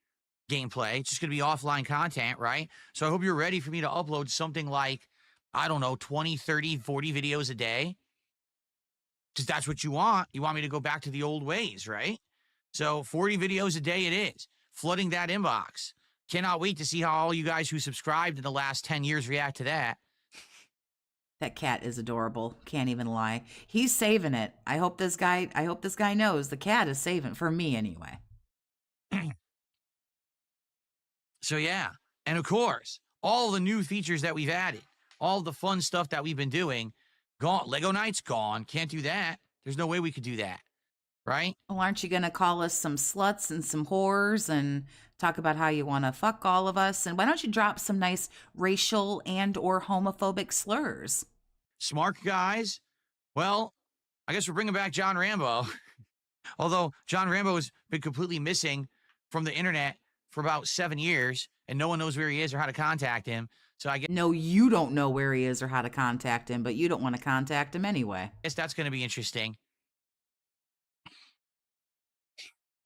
gameplay. It's just going to be offline content, right? So I hope you're ready for me to upload something like, I don't know, 20, 30, 40 videos a day. Because that's what you want. You want me to go back to the old ways, right? So 40 videos a day it is. Flooding that inbox. Cannot wait to see how all you guys who subscribed in the last 10 years react to that. That cat is adorable. Can't even lie. He's saving it. I hope this guy knows the cat is saving for me anyway. So yeah. And of course, all the new features that we've added, all the fun stuff that we've been doing, gone. Lego Night's gone. Can't do that. There's no way we could do that. Right? Well, aren't you going to call us some sluts and some whores and talk about how you want to fuck all of us? And why don't you drop some nice racial and or homophobic slurs? Smart guys. Well, I guess we're bringing back John Rambo. Although John Rambo has been completely missing from the internet for about 7 years, and no one knows where he is or how to contact him. So I guess. No, you don't know where he is or how to contact him, but you don't want to contact him anyway. Guess that's going to be interesting.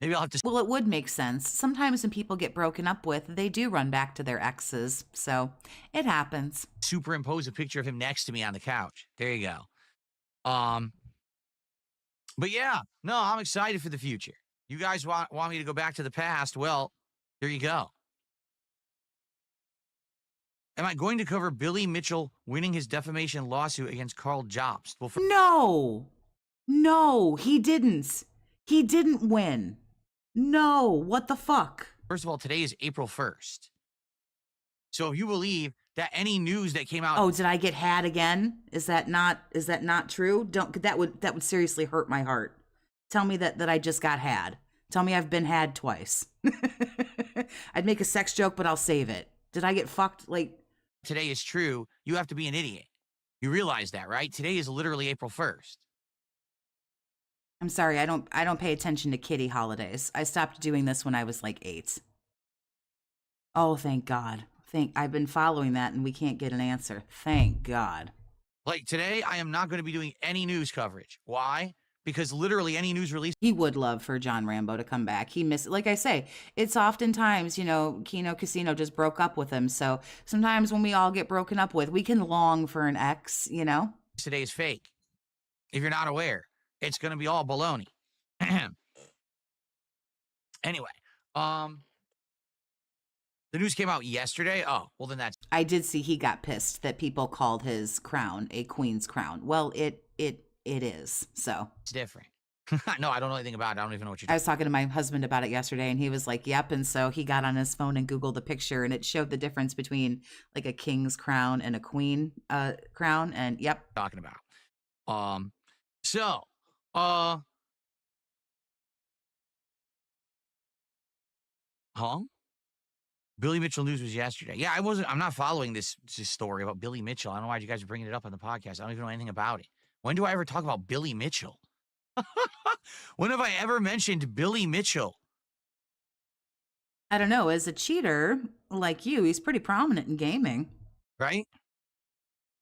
Maybe I'll have to. Well, it would make sense. Sometimes when people get broken up with, they do run back to their exes. So it happens. Superimpose a picture of him next to me on the couch. There you go. But yeah, no, I'm excited for the future. You guys want me to go back to the past? Well, there you go. Am I going to cover Billy Mitchell winning his defamation lawsuit against Carl Jobst? Well, No, he didn't. He didn't win. No, what the fuck? First of all, today is April 1st. So if you believe that any news that came out. Oh, did I get had again? Is that not true? That would seriously hurt my heart. Tell me that I just got had. Tell me I've been had twice. I'd make a sex joke, but I'll save it. Did I get fucked like today is true? You have to be an idiot. You realize that, right? Today is literally April 1st. I'm sorry, I don't pay attention to kitty holidays. I stopped doing this when I was like 8. Oh, thank God. I've been following that and we can't get an answer. Thank God. Like today, I am not going to be doing any news coverage. Why? Because literally any news release. He would love for John Rambo to come back. He missed, like I say, it's oftentimes, Kino Casino just broke up with him. So sometimes when we all get broken up with, we can long for an ex, Today is fake. If you're not aware, it's going to be all baloney. Anyway, the news came out yesterday. Oh, well then that's. I did see he got pissed that people called his crown a queen's crown. Well, it is. So it's different. No, I don't know anything about it. I don't even know what you're. I was talking to my husband about it yesterday, and he was like, "Yep." And so he got on his phone and Googled the picture, and it showed the difference between like a king's crown and a queen crown. And yep, talking about. Huh? Billy Mitchell news was yesterday. Yeah, I'm not following this story about Billy Mitchell. I don't know why you guys are bringing it up on the podcast. I don't even know anything about it. When do I ever talk about Billy Mitchell? When have I ever mentioned Billy Mitchell? I don't know. As a cheater like you, he's pretty prominent in gaming. Right?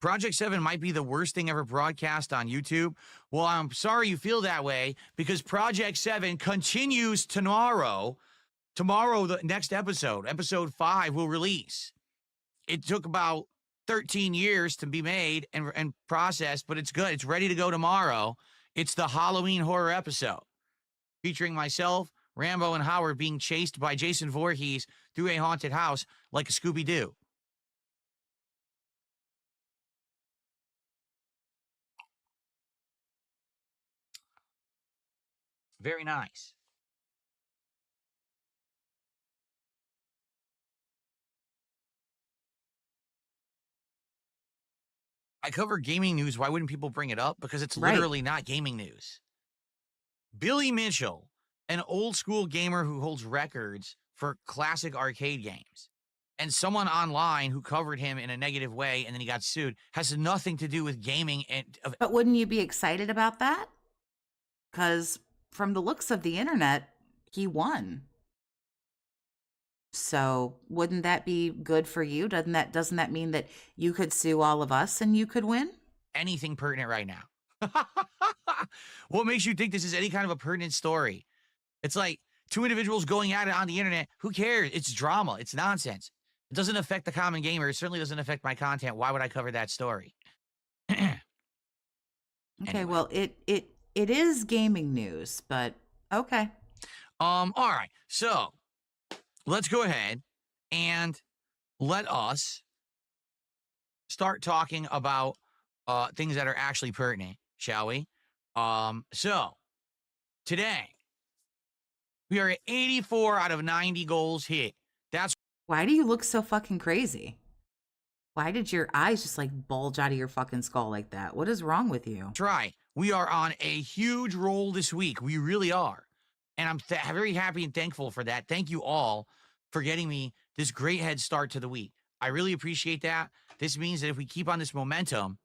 Project 7 might be the worst thing ever broadcast on YouTube. Well, I'm sorry you feel that way because Project 7 continues tomorrow. Tomorrow, the next episode 5, will release. It took about 13 years to be made and processed, but it's good. It's ready to go tomorrow. It's the Halloween horror episode featuring myself, Rambo, and Howard being chased by Jason Voorhees through a haunted house like a Scooby-Doo. Very nice. I cover gaming news. Why wouldn't people bring it up? Because it's Right. literally not gaming news. Billy Mitchell, an old school gamer who holds records for classic arcade games, and someone online who covered him in a negative way and then he got sued, has nothing to do with gaming. And But wouldn't you be excited about that? Because from the looks of the internet, he won. So wouldn't that be good for you? Doesn't that mean that you could sue all of us and you could win? anything pertinent right now. What makes you think this is any kind of a pertinent story? It's like two individuals going at it on the internet. Who cares? It's drama. It's nonsense. It doesn't affect the common gamer. It certainly doesn't affect my content. Why would I cover that story? Okay, Anyway. well, it is gaming news, but okay. All right. So let's go ahead and let us start talking about things that are actually pertinent, shall we? So today we are at 84 out of 90 goals hit. That's Why do you look so fucking crazy? Why did your eyes just like bulge out of your fucking skull like that? What is wrong with you? right. We are on a huge roll this week. We really are. And I'm very happy and thankful for that. Thank you all for getting me this great head start to the week. I really appreciate that. This means that if we keep on this momentum,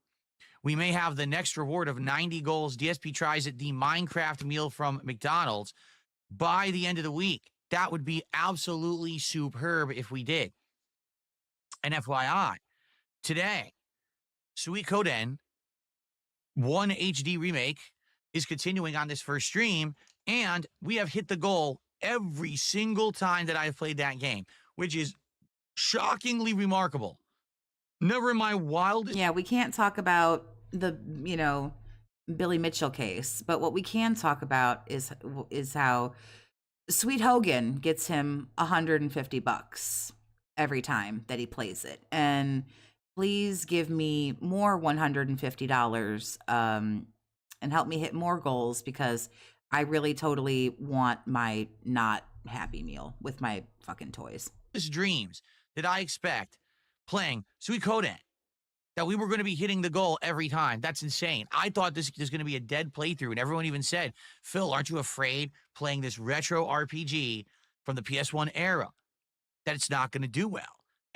we may have the next reward of 90 goals. DSP tries it, the Minecraft meal from McDonald's, by the end of the week. That would be absolutely superb if we did. And FYI, today, Suikoden 1 HD remake is continuing on this first stream, and we have hit the goal every single time that I've played that game, which is shockingly remarkable. Never in my wildest... Yeah, we can't talk about the, Billy Mitchell case, but what we can talk about is how Sweet Hogan gets him $150 every time that he plays it. And please give me more $150 and help me hit more goals, because I really totally want my not happy meal with my fucking toys. dreams did I expect playing Suikoden that we were going to be hitting the goal every time. That's insane. I thought this was going to be a dead playthrough, and everyone even said, Phil, aren't you afraid playing this retro RPG from the PS1 era that it's not going to do well?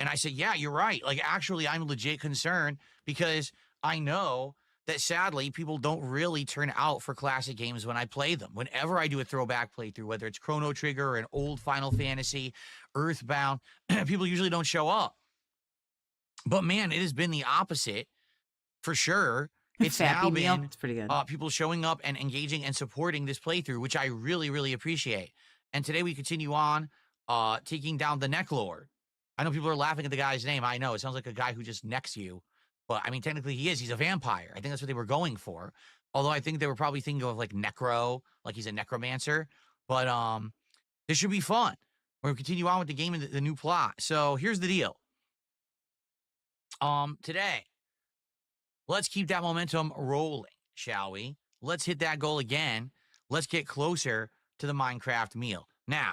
And I said, yeah, you're right. Like, actually, I'm legit concerned because I know that sadly people don't really turn out for classic games when I play them. Whenever I do a throwback playthrough, whether it's Chrono Trigger or an old Final Fantasy, Earthbound, people usually don't show up. But man, it has been the opposite for sure. It's now been It's pretty good. people showing up and engaging and supporting this playthrough, which I really, really appreciate. And today we continue on taking down the Neck Lord. I know people are laughing at the guy's name. I know it sounds like a guy who just necks you. But I mean, technically he is. He's a vampire. I think that's what they were going for. Although I think they were probably thinking of like necro, like he's a necromancer. But this should be fun. We're going to continue on with the game and the new plot. So here's the deal. Today, let's keep that momentum rolling, shall we? Let's hit that goal again. Let's get closer to the Minecraft meal. Now,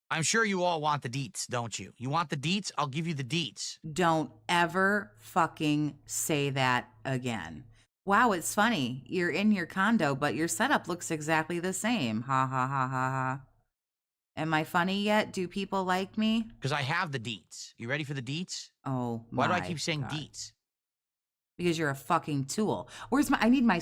I'm sure you all want the deets, don't you? You want the deets? I'll give you the deets. Don't ever fucking say that again. Wow, it's funny. You're in your condo, but your setup looks exactly the same. Ha ha ha ha ha. Am I funny yet? Do people like me? Because I have the deets. You ready for the deets? Oh, Why do I my keep saying God. deets? Because you're a fucking tool. I need my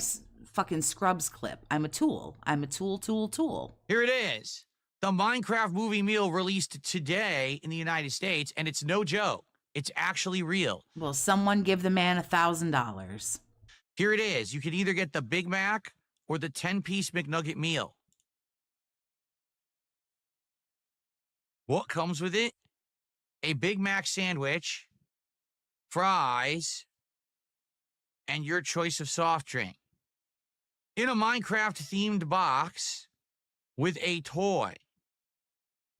fucking Scrubs clip. I'm a tool. I'm a tool. Here it is. The Minecraft movie meal released today in the United States, and it's no joke. It's actually real. Well, someone give the man $1,000. Here it is. You can either get the Big Mac or the 10-piece McNugget meal. What comes with it? A Big Mac sandwich, fries, and your choice of soft drink. In a Minecraft-themed box with a toy.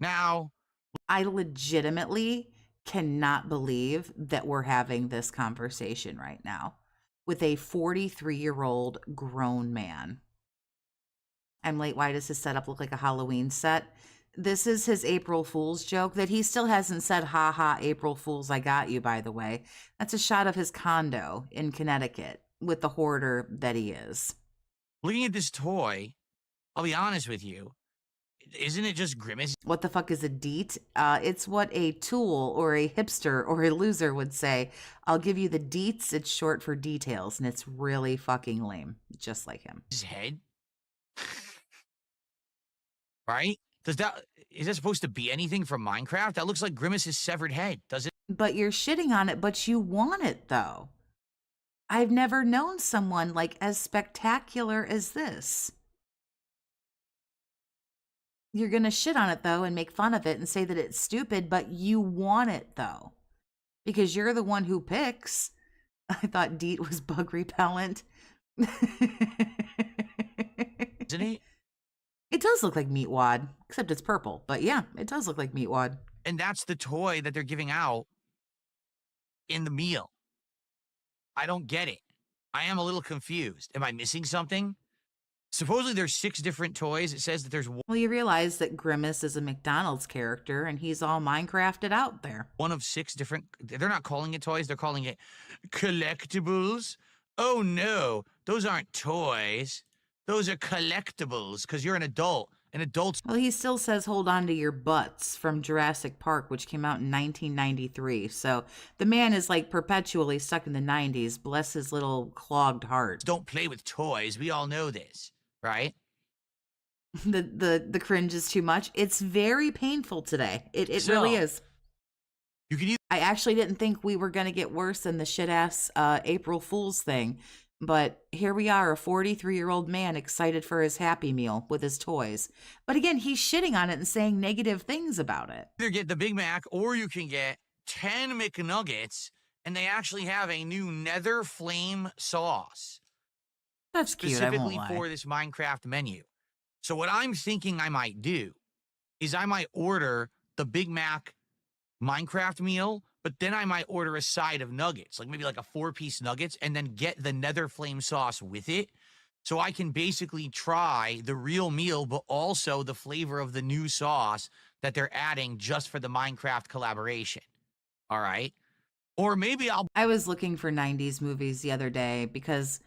Now, I legitimately cannot believe that we're having this conversation right now with a 43-year-old grown man. I'm late. Why does his setup look like a Halloween set? This is his April Fool's joke that he still hasn't said, ha ha, April Fool's, I got you, by the way. That's a shot of his condo in Connecticut with the hoarder that he is. Looking at this toy, I'll be honest with you, isn't it just Grimace? What the fuck is a deet? It's what a tool or a hipster or a loser would say. I'll give you the deets. It's short for details, and it's really fucking lame, just like him. His head? Right? Is that supposed to be anything from Minecraft? That looks like Grimace's severed head, does it? But you're shitting on it, but you want it, though. I've never known someone like as spectacular as this. You're going to shit on it, though, and make fun of it and say that it's stupid, but you want it, though. Because you're the one who picks. I thought DEET was bug repellent. Isn't he? It does look like meat wad, except it's purple. But yeah, it does look like meat wad. And that's the toy that they're giving out in the meal. I don't get it. I am a little confused. Am I missing something? Supposedly there's 6 different toys. It says that there's Well, you realize that Grimace is a McDonald's character, and he's all Minecrafted out there. one of 6 different... They're not calling it toys. They're calling it collectibles. Oh, no. Those aren't toys. Those are collectibles because you're an adult. And adults... Well, he still says hold on to your butts from Jurassic Park, which came out in 1993. So the man is like perpetually stuck in the 90s. Bless his little clogged heart. don't play with toys. We all know this, right? The cringe is too much. It's very painful today. It really So- is. You can either... I actually didn't think we were going to get worse than the shit-ass April Fool's thing. But here we are, a 43-year-old man excited for his Happy Meal with his toys. But again, he's shitting on it and saying negative things about it. either get the Big Mac or you can get 10 McNuggets, and they actually have a new Nether Flame sauce That's cute, I won't specifically lie. for this Minecraft menu. So what I'm thinking I might do is I might order the Big Mac Minecraft meal, but then I might order a side of nuggets, like maybe like a 4-piece nuggets, and then get the Nether Flame sauce with it. So I can basically try the real meal, but also the flavor of the new sauce that they're adding just for the Minecraft collaboration. All right. Or maybe I'll... I was looking for 90s movies the other day because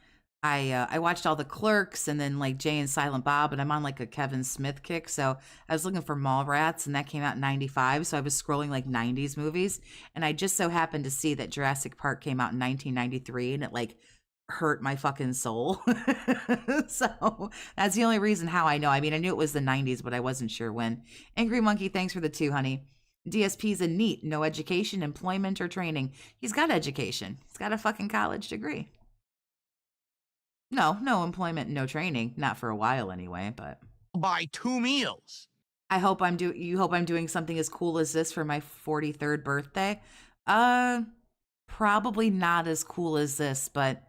I watched all the Clerks and then like Jay and Silent Bob, and I'm on like a Kevin Smith kick. So I was looking for Mallrats, and that came out in 95. So I was scrolling like 90s movies, and I just so happened to see that Jurassic Park came out in 1993, and it like hurt my fucking soul. So that's the only reason how I know. I mean, I knew it was the 90s, but I wasn't sure when. Angry Monkey, thanks for the 2, honey. DSP's a NEET, no education, employment, or training. He's got education. He's got a fucking college degree. No employment, no training. Not for a while anyway, but buy 2 meals. I hope you hope I'm doing something as cool as this for my 43rd birthday. Probably not as cool as this, but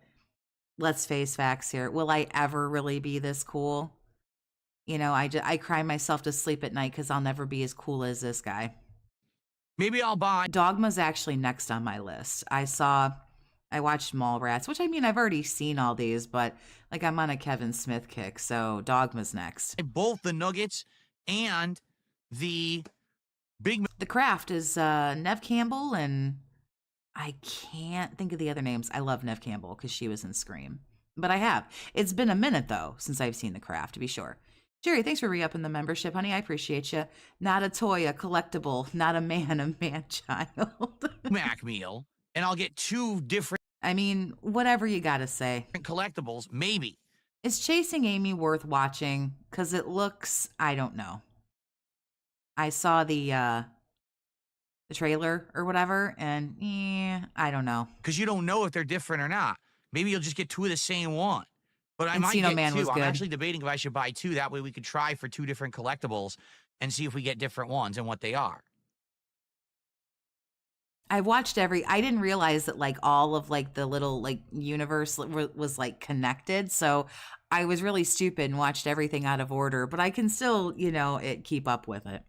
let's face facts here. Will I ever really be this cool? You know, I cry myself to sleep at night because I'll never be as cool as this guy. Maybe I'll buy... Dogma's actually next on my list. I watched Mallrats, which I mean, I've already seen all these, but like I'm on a Kevin Smith kick, so Dogma's next. both the nuggets and the Big Mac. The Craft is Nev Campbell, and I can't think of the other names. I love Nev Campbell because she was in Scream. But I have. It's been a minute, though, since I've seen The Craft, to be sure. Jerry, thanks for re-upping the membership, honey. I appreciate you. Not a toy, a collectible. Not a man-child. Mac meal, and I'll get 2 different I mean, whatever you gotta say. collectibles, maybe. Is Chasing Amy worth watching? Because it looks, I don't know. I saw the trailer or whatever, and I don't know. Because you don't know if they're different or not. Maybe you'll just get 2 of the same one. But I might Encino get Man 2. was I'm good. actually debating if I should buy 2. That way we could try for 2 different collectibles and see if we get different ones and what they are. I watched I didn't realize that like all of like the little like universe was like connected. So I was really stupid and watched everything out of order, but I can still, keep up with it.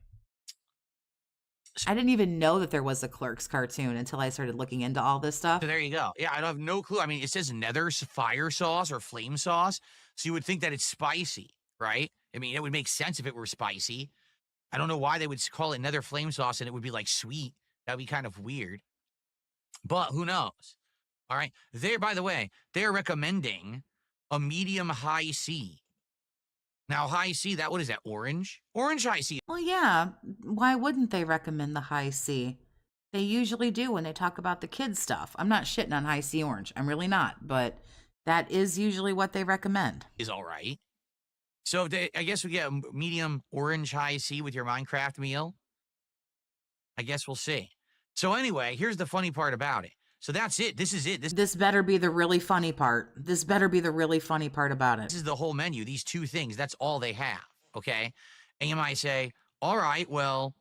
I didn't even know that there was a Clerks cartoon until I started looking into all this stuff. So there you go. Yeah, I have no clue. I mean, it says Nether fire sauce or flame sauce. So you would think that it's spicy, right? I mean, it would make sense if it were spicy. I don't know why they would call it nether flame sauce and it would be like sweet. That'd be kind of weird. But who knows? All right. By the way, they're recommending a medium high C. Now, high C, what is that, orange? Orange high C. Well, yeah. Why wouldn't they recommend the high C? They usually do when they talk about the kids stuff. I'm not shitting on high C orange. I'm really not. But that is usually what they recommend. Is all right. So I guess we get a medium orange high C with your Minecraft meal. I guess we'll see. So anyway, here's the funny part about it. So that's it. This is it. This better be the really funny part. This better be the really funny part about it. This is the whole menu. These two things. That's all they have. Okay. And you might say, all right, well,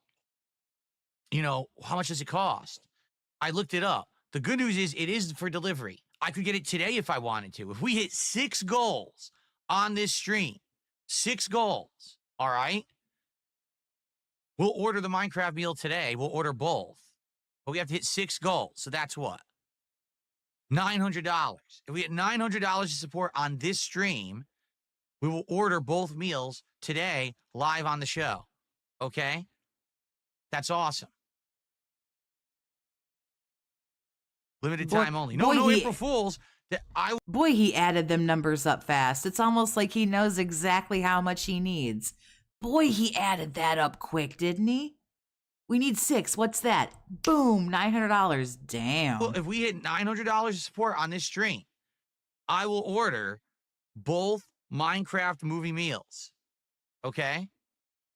you know, how much does it cost? I looked it up. The good news is it is for delivery. I could get it today if I wanted to. If we hit 6 goals on this stream, 6 goals, all right? We'll order the Minecraft meal today. We'll order both. But we have to hit 6 goals. So that's what? $900. If we get $900 to support on this stream, we will order both meals today live on the show. Okay? That's awesome. Limited time only. No April Fools. Boy, he added them numbers up fast. It's almost like he knows exactly how much he needs. Boy, he added that up quick, didn't he? We need 6. What's that? Boom, $900. Damn. Well, if we hit $900 to support on this stream, I will order both Minecraft movie meals. Okay?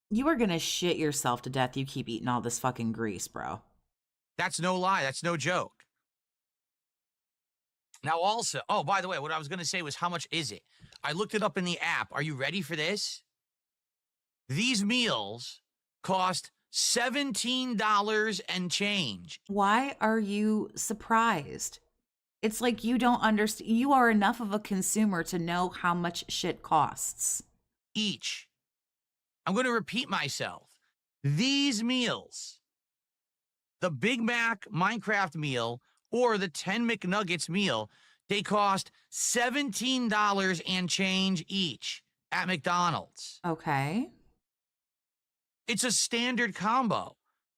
You are going to shit yourself to death. You keep eating all this fucking grease, bro. That's no lie. That's no joke. Now also, oh, by the way, what I was going to say was how much is it? I looked it up in the app. Are you ready for this? These meals cost $17 and change. Why are you surprised? It's like you don't understand. You are enough of a consumer to know how much shit costs. Each. I'm going to repeat myself. These meals, the Big Mac Minecraft meal or the 10 McNuggets meal, they cost $17 and change each at McDonald's. Okay. It's a standard combo.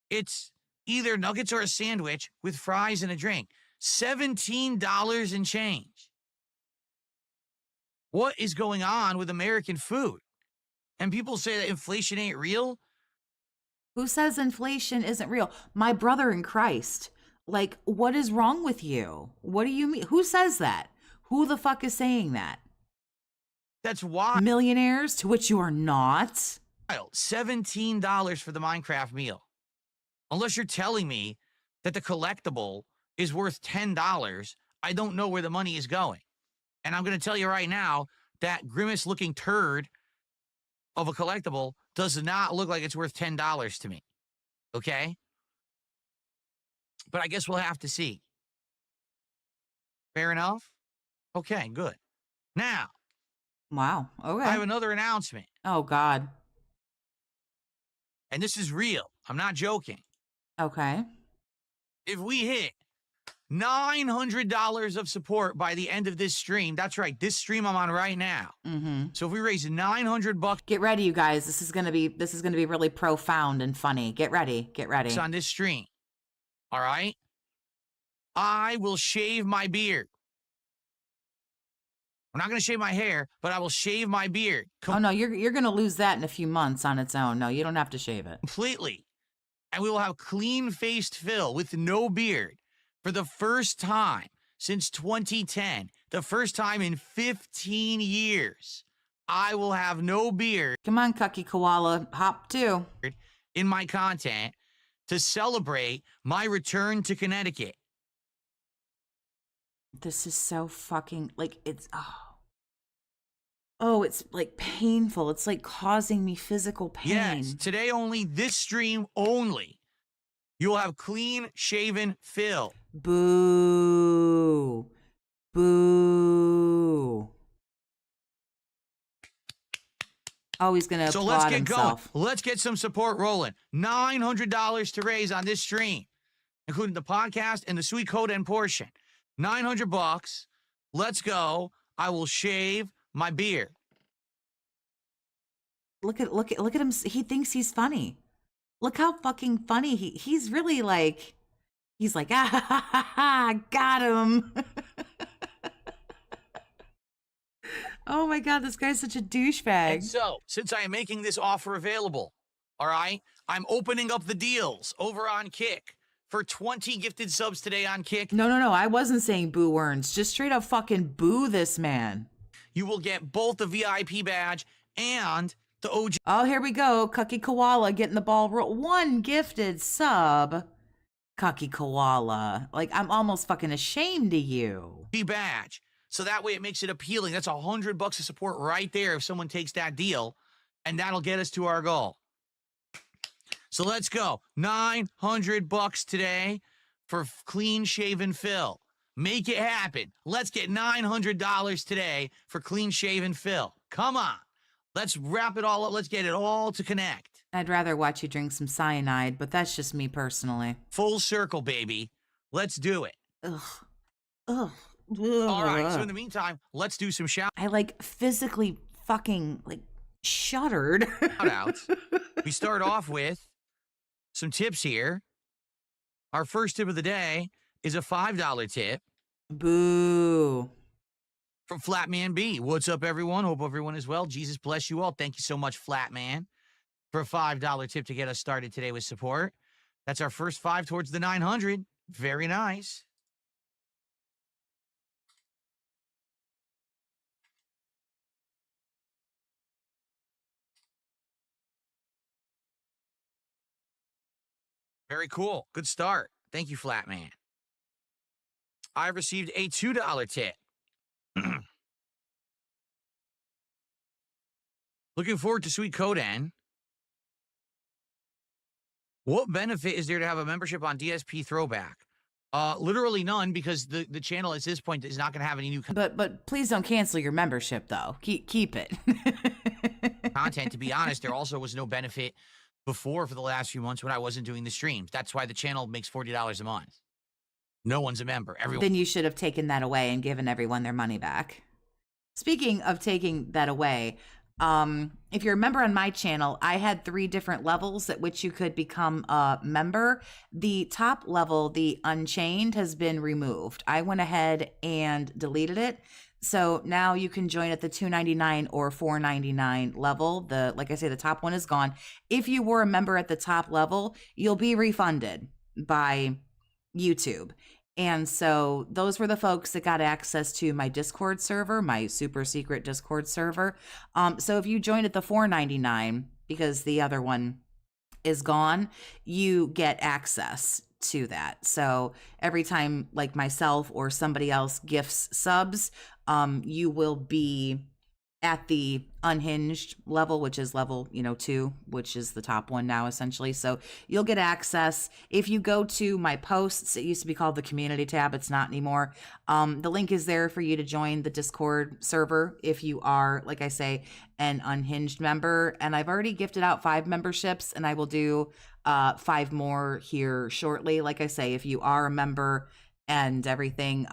It's either nuggets or a sandwich with fries and a drink. $17 and change. What is going on with American food? And people say that inflation ain't real. Who says inflation isn't real? My brother in Christ. Like, what is wrong with you? What do you mean? Who says that? Who the fuck is saying that? That's why. Millionaires, to which you are not. $17 for the Minecraft meal. Unless you're telling me that the collectible is worth $10, I don't know where the money is going. And I'm going to tell you right now, that grimace-looking turd of a collectible does not look like it's worth $10 to me. Okay? But I guess we'll have to see. Fair enough? Okay, good. Now. Wow. Okay. I have another announcement. Oh, God. And this is real. I'm not joking. Okay. If we hit $900 of support by the end of this stream, that's right, this stream I'm on right now. Mm-hmm. So if we raise $900 Get ready, you guys. This is gonna be really profound and funny. Get ready. Get ready. on this stream, all right, I will shave my beard. I'm not going to shave my hair, but I will shave my beard. Oh no, you're gonna lose that in a few months on its own. No, you don't have to shave it. Completely. And we will have clean-faced Phil with no beard for the first time since 2010. The first time in 15 years. I will have no beard. Come on, Cucky Koala. Hop too. In my content to celebrate my return to Connecticut. This is so fucking, like, it's, oh, it's like painful. It's like causing me physical pain. Yes, today only, this stream only. You'll have clean shaven Phil. Boo. Boo. Oh, he's going to applaud let's get himself. going. Let's get some support rolling. $900 to raise on this stream, including the podcast and the sweet code and portion. $900. Let's go. I will shave my beard. Look at him. He thinks he's funny. look how fucking funny he's really like, he's like, ah, ha, ha, ha, ha, got him. Oh my God, this guy's such a And douchebag. so, since I am making this offer available, all right, I'm opening up the deals over on Kick for 20 gifted subs today on Kick. No, I wasn't saying boo Werns. Just straight up fucking boo this man. You will get both the VIP badge and the OG Oh, here we go. Cucky Koala getting the ball roll. 1 gifted sub. Cucky Koala. Like, I'm almost fucking ashamed of you. badge. So that way it makes it appealing. That's $100 of support right there if someone takes that deal, and that'll get us to our goal. So let's go. $900 today for clean shaven Phil. Make it happen. Let's get $900 today for clean shaven Phil. Come on. Let's wrap it all up. Let's get it all to connect. I'd rather watch you drink some cyanide, but that's just me personally. Full circle, baby. Let's do it. Ugh. Ugh. All right. So in the meantime, let's do some shout I like physically fucking like shuddered. outs. We start off with some tips here. Our first tip of the day is a $5 tip Boo. from Flatman B. What's up, everyone? Hope everyone is well. Jesus bless you all. Thank you so much, Flatman, for a $5 tip to get us started today with support. That's our first 5 towards the 900. Very nice. Very cool. Good start. Thank you, Flatman. I received a $2 tip. Looking forward to Sweet Coden. What benefit is there to have a membership on DSP Throwback? Literally none, because the channel at this point is not going to have any new But please don't cancel your membership though. Keep it. content. To be honest, there also was no benefit before for the last few months when I wasn't doing the streams. That's why the channel makes $40 a month. No one's a member. Everyone. Then you should have taken that away and given everyone their money back. Speaking of taking that away, if you're a member on my channel, I had 3 different levels at which you could become a member. The top level, the Unchained, has been removed. I went ahead and deleted it. So now you can join at the $2.99 or $4.99 level. Like I say, the top one is gone. If you were a member at the top level, you'll be refunded by YouTube. And so those were the folks that got access to my Discord server, my super secret Discord server. So if you joined at the $4.99, because the other one is gone, you get access to that. So every time like myself or somebody else gifts subs, you will be at the unhinged level, which is level 2, which is the top one now essentially. So you'll get access. If you go to my posts, it used to be called the community tab, it's not anymore. The link is there for you to join the Discord server if you are, like I say, an unhinged member. And I've already gifted out 5 memberships, and I will do 5 more here shortly. Like I say, if you are a member and everything,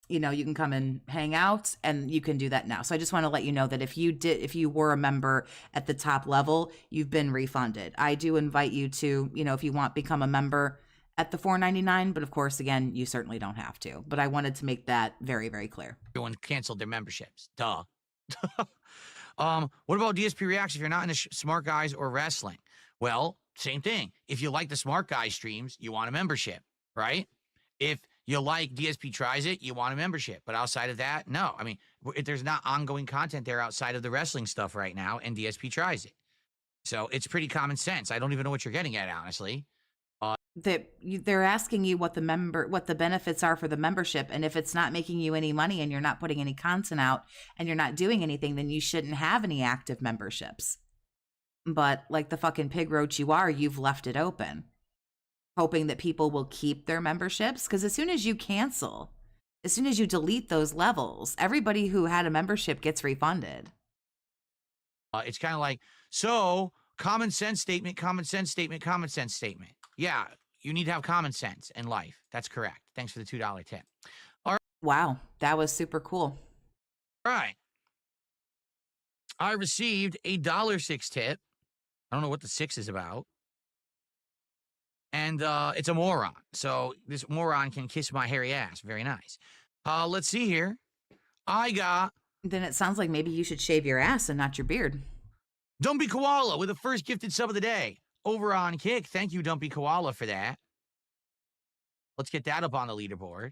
you can come and hang out, and you can do that now. So I just want to let you know that if you were a member at the top level, you've been refunded. I do invite you to, if you want, become a member at the $4.99, but of course, again, you certainly don't have to. But I wanted to make that very, very clear. Everyone canceled their memberships. Duh. What about DSP Reacts if you're not into Smart Guys or wrestling? Well, same thing. If you like the Smart Guy streams, you want a membership, right? If you like DSP Tries It, you want a membership. But outside of that, no. I mean, there's not ongoing content there outside of the wrestling stuff right now, and DSP Tries It. So it's pretty common sense. I don't even know what you're getting at, honestly. They're asking you what the benefits are for the membership, and if it's not making you any money and you're not putting any content out and you're not doing anything, then you shouldn't have any active memberships. But like the fucking Pigroach you are, you've left it open, hoping that people will keep their memberships. Because as soon as you delete those levels, everybody who had a membership gets refunded. It's kind of like, so common sense statement, common sense statement, common sense statement. Yeah, you need to have common sense in life. That's correct. Thanks for the $2 tip. All right. Wow, that was super cool. All right. I received a $6 tip. I don't know what the 6 is about. And it's a moron. So this moron can kiss my hairy ass. Very nice. Let's see here. I got Then it sounds like maybe you should shave your ass and not your beard. Dumpy Koala with the first gifted sub of the day over on Kick. Thank you, Dumpy Koala, for that. Let's get that up on the leaderboard.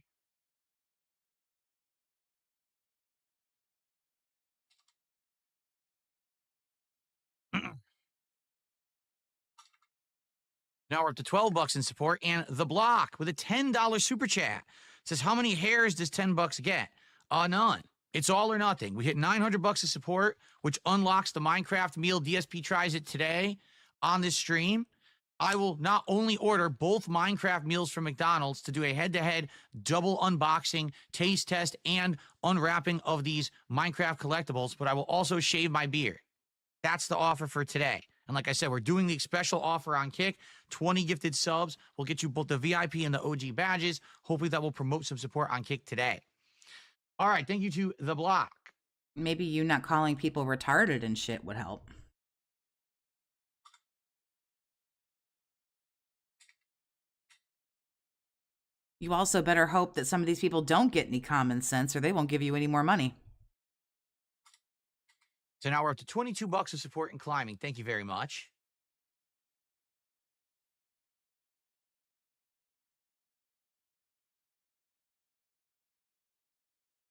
Now we're up to $12 in support, and The Block with a $10 super chat says, how many hairs does $10 get? None. It's all or nothing. We hit $900 of support, which unlocks the Minecraft meal. DSP tries it today on this stream. I will not only order both Minecraft meals from McDonald's to do a head-to-head double unboxing, taste test, and unwrapping of these Minecraft collectibles, but I will also shave my beard. That's the offer for today. And like I said, we're doing the special offer on Kick. 20 gifted subs will get you both the VIP and the OG badges. Hopefully that will promote some support on Kick today. All right, thank you to The Block. Maybe you not calling people retarded and shit would help. You also better hope that some of these people don't get any common sense or they won't give you any more money. So now we're up to $22 of support and climbing. Thank you very much.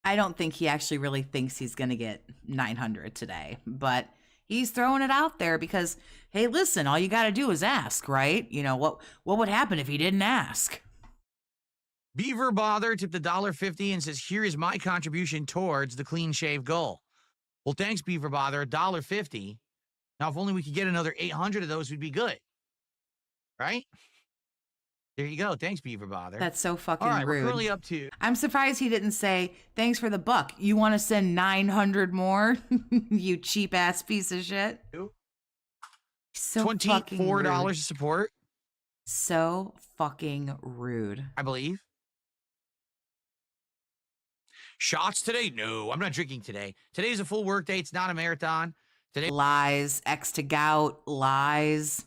I don't think he actually really thinks he's going to get 900 today, but he's throwing it out there because, hey, listen, all you got to do is ask, right? You know, what would happen if he didn't ask? Beaver Bother tipped $1.50 and says, here is my contribution towards the clean shave goal. Well, thanks, Beaver Bother, $1.50. Now, if only we could get another 800 of those, we'd be good. Right? There you go. Thanks, Beaver Bother. That's so fucking All right, rude. we're currently up to... I'm surprised he didn't say, thanks for the buck. You want to send 900 more? You cheap-ass piece of shit. So $24 of support. So fucking rude. I believe. Shots today? No, I'm not drinking today. Today's a full work day. It's not a marathon. Today, Lies. X to gout. Lies.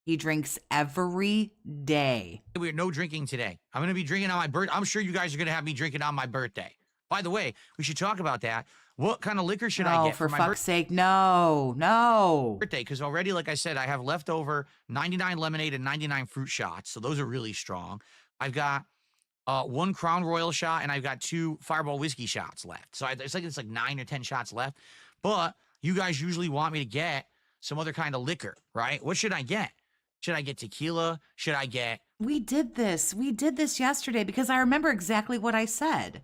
He drinks every day. we have no drinking today. I'm going to be drinking on my birthday. I'm sure you guys are going to have me drinking on my birthday. By the way, we should talk about that. What kind of liquor should I Oh, get for my fuck's sake, no. birthday? Because already, like I said, I have leftover 99 lemonade and 99 fruit shots. So those are really strong. I've got one Crown Royal shot and I've got 2 Fireball whiskey shots left. So it's like 9 or 10 shots left. But you guys usually want me to get some other kind of liquor, right? What should I get? Should I get tequila? Should I get... We did this yesterday because I remember exactly what I said.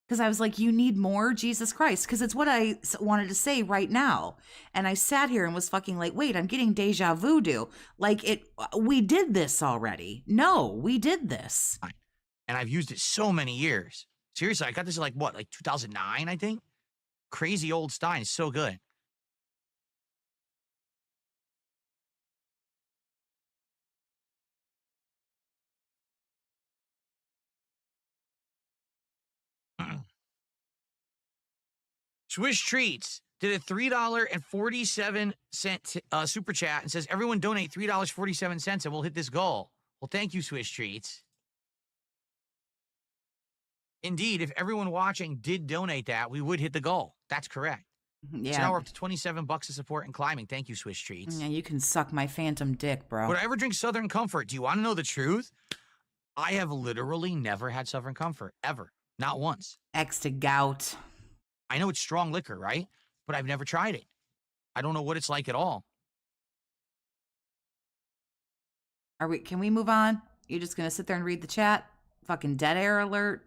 Because I was like, you need more, Jesus Christ. Because it's what I wanted to say right now. And I sat here and was fucking like, wait, I'm getting deja voodoo. Like, we did this already. No, we did this. And I've used it so many years. Seriously, I got this in like 2009, I think? Crazy old Stein. It's so good. Swish Treats did a $3.47 super chat and says, everyone donate $3.47 and we'll hit this goal. Well, thank you, Swish Treats. Indeed, if everyone watching did donate that, we would hit the goal. That's correct. Yeah. So now we're up to $27 of support and climbing. Thank you, Swish Treats. Yeah, you can suck my phantom dick, bro. Would I ever drink Southern Comfort? Do you want to know the truth? I have literally never had Southern Comfort, ever. Not once. X to gout. I know it's strong liquor, right? But I've never tried it. I don't know what it's like at all. Can we move on? You're just gonna sit there and read the chat? Fucking dead air alert.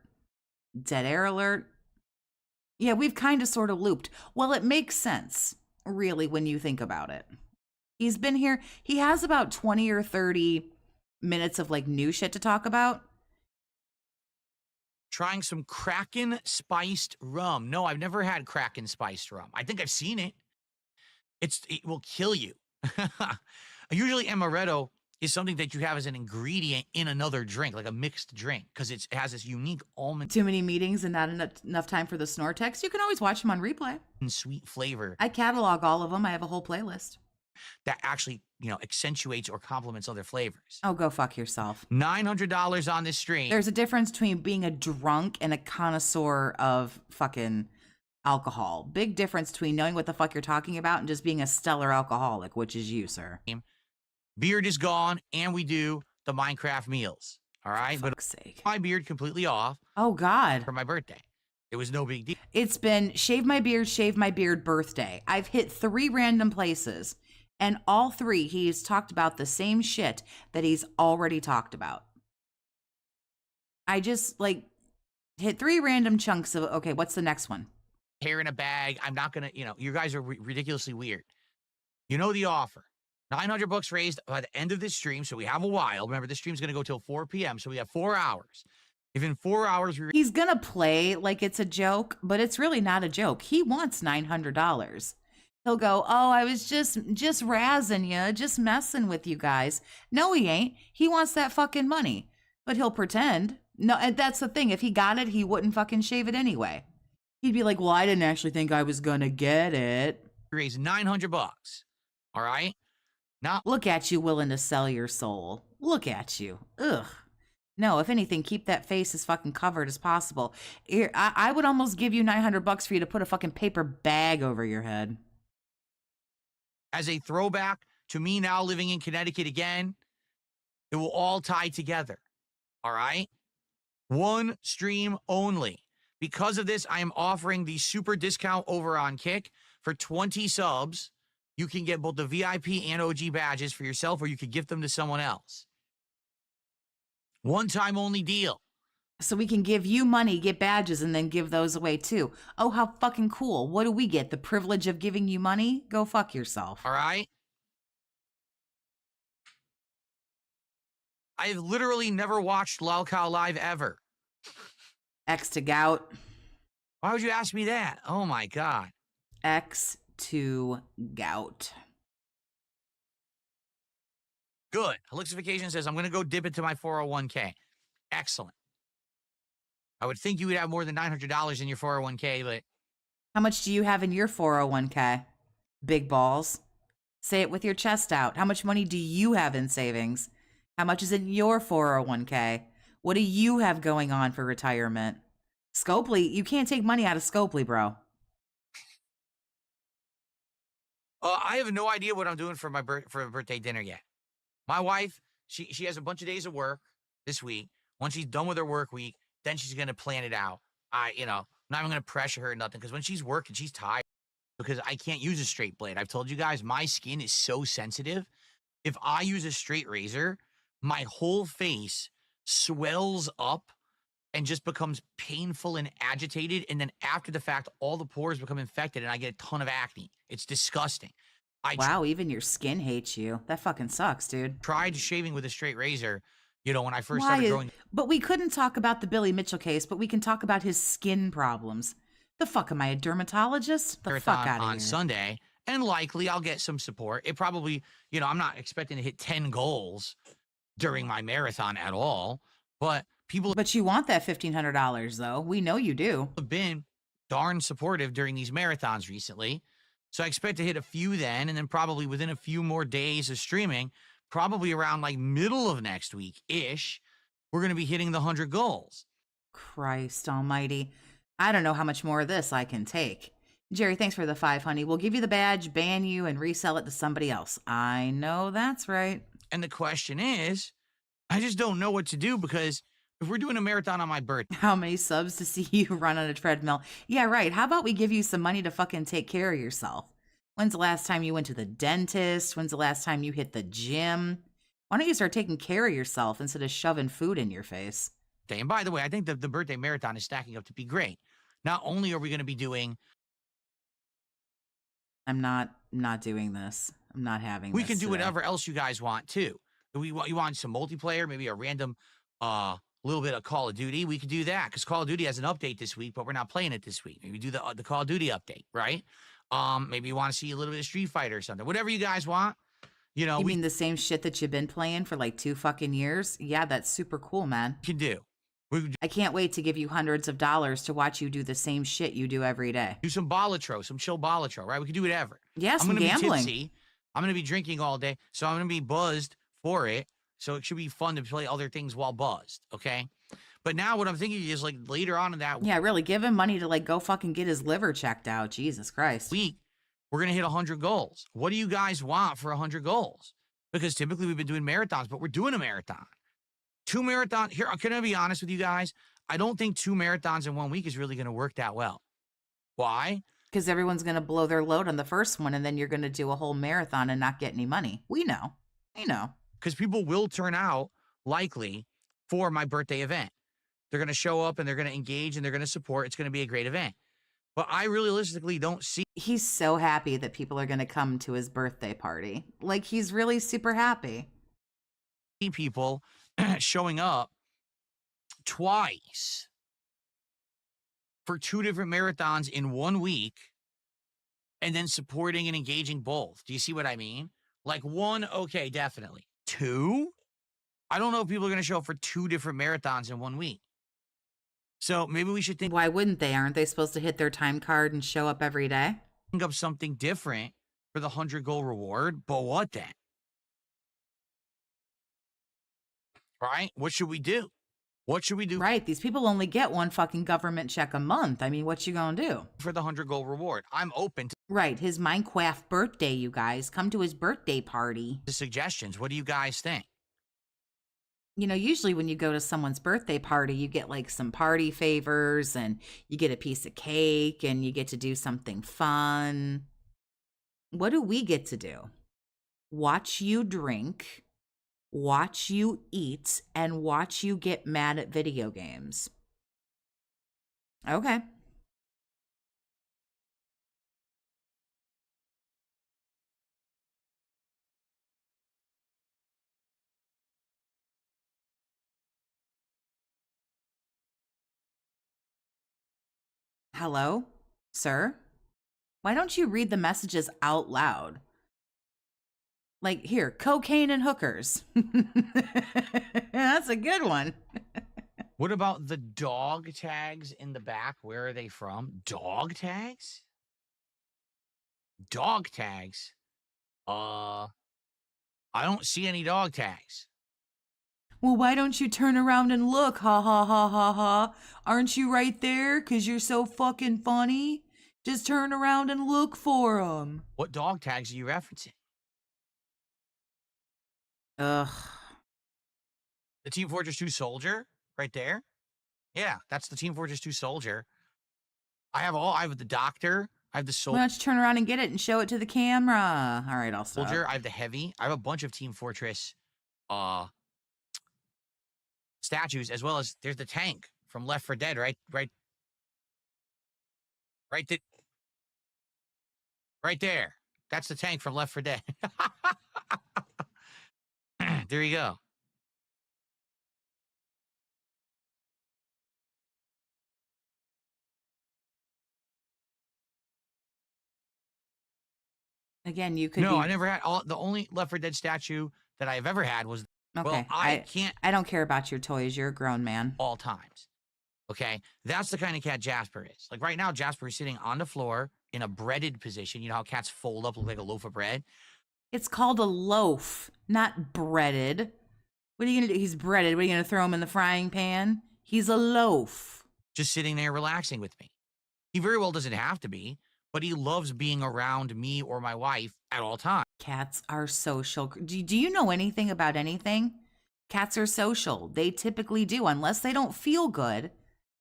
Dead air alert. Yeah, we've kind of sort of looped. Well, it makes sense, really, when you think about it. He's been here. He has about 20 or 30 minutes of like new shit to talk about. Trying some Kraken spiced rum. No, I've never had Kraken spiced rum. I think I've seen it. It will kill you. Usually amaretto is something that you have as an ingredient in another drink, like a mixed drink, because it has this unique almond Too many meetings and not enough time for the snore text. You can always watch them on replay. and sweet flavor. I catalog all of them. I have a whole playlist. that actually, accentuates or complements other flavors. Oh, go fuck yourself. $900 on this stream. There's a difference between being a drunk and a connoisseur of fucking alcohol. Big difference between knowing what the fuck you're talking about and just being a stellar alcoholic, which is you, sir. Beard is gone, and we do the Minecraft meals. All right? For fuck's sake. My beard completely off Oh, God. for my birthday. It was no big deal. It's been shave my beard birthday. I've hit 3 random places, and all 3 he's talked about the same shit that he's already talked about. I just hit 3 random chunks of, okay, what's the next one? Hair in a bag. I'm not going to, you guys are ridiculously weird. You know the offer. $900 raised by the end of this stream, so we have a while. Remember, this stream's going to go till 4 p.m., so we have 4 hours. If in 4 hours we He's gonna play like it's a joke, but it's really not a joke. He wants $900. He'll go, oh, I was just razzing you, just messing with you guys. No, he ain't. He wants that fucking money, but he'll pretend. No, and that's the thing. If he got it, he wouldn't fucking shave it anyway. He'd be like, well, I didn't actually think I was gonna get it. raise $900. All right? Now, Look at you willing to sell your soul. Look at you. Ugh. No, if anything, keep that face as fucking covered as possible. Here, I would almost give you $900 for you to put a fucking paper bag over your head. as a throwback to me now living in Connecticut again, it will all tie together. All right? One stream only. Because of this, I am offering the super discount over on Kick. For 20 subs, you can get both the VIP and OG badges for yourself, or you could gift them to someone else. One-time only deal. So we can give you money, get badges, and then give those away too. Oh, how fucking cool. What do we get? The privilege of giving you money? Go fuck yourself. All right? I've literally never watched Lol Cow live ever. X to gout. Why would you ask me that? Oh my God. X to gout. Good. Elixification says, I'm going to go dip into my 401k. Excellent. I would think you would have more than $900 in your 401k, but How much do you have in your 401k? Big balls. Say it with your chest out. How much money do you have in savings? How much is in your 401k? What do you have going on for retirement? Scopely, you can't take money out of Scopely, bro. I have no idea what I'm doing for my birthday dinner yet. My wife, she has a bunch of days of work this week. Once she's done with her work week, then she's going to plan it out. I'm not even going to pressure her or nothing, because when she's working, she's tired because I can't use a straight blade. I've told you guys, my skin is so sensitive. If I use a straight razor, my whole face swells up and just becomes painful and agitated. And then after the fact, all the pores become infected and I get a ton of acne. It's disgusting. Wow, even your skin hates you. That fucking sucks, dude. Tried shaving with a straight razor, when I first started growing. But we couldn't talk about the Billy Mitchell case, but we can talk about his skin problems. The fuck am I, a dermatologist? The fuck out of here. On Sunday, and likely I'll get some support. It probably, I'm not expecting to hit 10 goals during my marathon at all, but people But you want that $1,500, though. We know you do. have been darn supportive during these marathons recently. So I expect to hit a few then, and then probably within a few more days of streaming, probably around like middle of next week-ish, we're going to be hitting the 100 goals. Christ almighty. I don't know how much more of this I can take. Jerry, thanks for the 5, honey. We'll give you the badge, ban you, and resell it to somebody else. I know that's right. And the question is, I just don't know what to do, because if we're doing a marathon on my birthday, How many subs to see you run on a treadmill? Yeah, right. How about we give you some money to fucking take care of yourself? When's the last time you went to the dentist? When's the last time you hit the gym? Why don't you start taking care of yourself instead of shoving food in your face? and by the way, I think that the birthday marathon is stacking up to be great. Not only are we going to be doing, I'm not doing this. I'm not having we this can do today. whatever else you guys want too. You want some multiplayer, maybe a random little bit of Call of Duty. We could do that because Call of Duty has an update this week, but we're not playing it this week. Maybe do the Call of Duty update, right? Maybe you want to see a little bit of Street Fighter or something. Whatever you guys want. You mean the same shit that you've been playing for like 2 fucking years? Yeah, that's super cool, man. We can do. I can't wait to give you hundreds of dollars to watch you do the same shit you do every day. Do some Balatro, some chill Balatro, right? We can do whatever. Yeah, I'm some gonna gambling. be tipsy. I'm going to be drinking all day, so I'm going to be buzzed for it. So it should be fun to play other things while buzzed, okay? But now what I'm thinking is, like, later on in that Yeah, really, give him money to, like, go fucking get his liver checked out. Jesus Christ. week, we're going to hit 100 goals. What do you guys want for 100 goals? Because typically we've been doing marathons, but we're doing a marathon. 2 marathons. Here, can I be honest with you guys? I don't think 2 marathons in 1 week is really going to work that well. Why? Because everyone's going to blow their load on the first one, and then you're going to do a whole marathon and not get any money. We know. Because people will turn out, likely, for my birthday event. They're going to show up and they're going to engage and they're going to support. It's going to be a great event. But I realistically don't see He's so happy that people are going to come to his birthday party. Like, he's really super happy. people showing up twice for 2 different marathons in 1 week and then supporting and engaging both. Do you see what I mean? Like 1, okay, definitely. 2? I don't know if people are going to show up for 2 different marathons in 1 week. So maybe we should think Why wouldn't they? Aren't they supposed to hit their time card and show up every day? of something different for the 100 goal reward. But what then? Right? What should we do? What should we do Right. These people only get one fucking government check a month. I mean, what you gonna do? for the 100 goal reward? I'm open Right. His Minecraft birthday, you guys. Come to his birthday party. to suggestions. What do you guys think? You know, usually when you go to someone's birthday party, you get like some party favors and you get a piece of cake and you get to do something fun. What do we get to do? Watch you drink, watch you eat, and watch you get mad at video games. Okay. Hello, sir? Why don't you read the messages out loud? Like, here, cocaine and hookers. That's a good one. What about the dog tags in the back? Where are they from? Dog tags? Dog tags? I don't see any dog tags. Well, why don't you turn around and look? Ha ha ha ha ha. Aren't you right there? 'Cause you're so fucking funny? Just turn around and look for them. What dog tags are you referencing? Ugh. The Team Fortress 2 soldier right there? Yeah, that's the Team Fortress 2 soldier. I have the doctor. I have the Why don't you turn around and get it and show it to the camera? All right, I'll stop. soldier. I have the heavy. I have a bunch of Team Fortress statues, as well as there's the tank from Left 4 Dead, right there. That's the tank from Left 4 Dead. There you go. Again, you could No, be... I never had the only Left 4 Dead statue that I've ever had was Okay, well, I can't I don't care about your toys. You're a grown man. all times. Okay, that's the kind of cat Jasper is. Like right now, Jasper is sitting on the floor in a breaded position. You know how cats fold up, look like a loaf of bread. It's called a loaf, not breaded. What are you gonna do? He's breaded. What are you gonna throw him in the frying pan? He's a loaf. Just sitting there relaxing with me. He very well doesn't have to be, but he loves being around me or my wife at all times. Cats are social. Do you know anything about anything? Cats are social. They typically do, unless they don't feel good.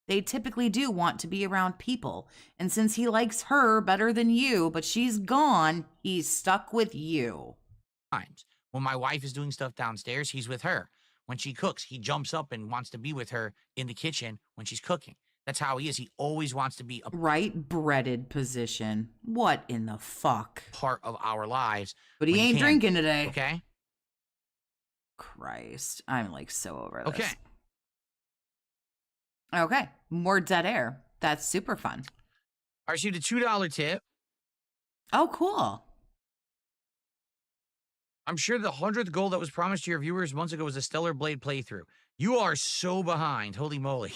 They typically do want to be around people. And since he likes her better than you, but she's gone, he's stuck with you. Times. When my wife is doing stuff downstairs, he's with her. When she cooks, he jumps up and wants to be with her in the kitchen when she's cooking. That's how he is. He always wants to be a Right breaded position. What in the fuck? part of our lives. But he when ain't can. drinking today. Okay? Christ. I'm like so over this. Okay. Okay. More dead air. That's super fun. I received a $2 tip. Oh, cool. I'm sure the 100th goal that was promised to your viewers months ago was a Stellar Blade playthrough. You are so behind. Holy moly.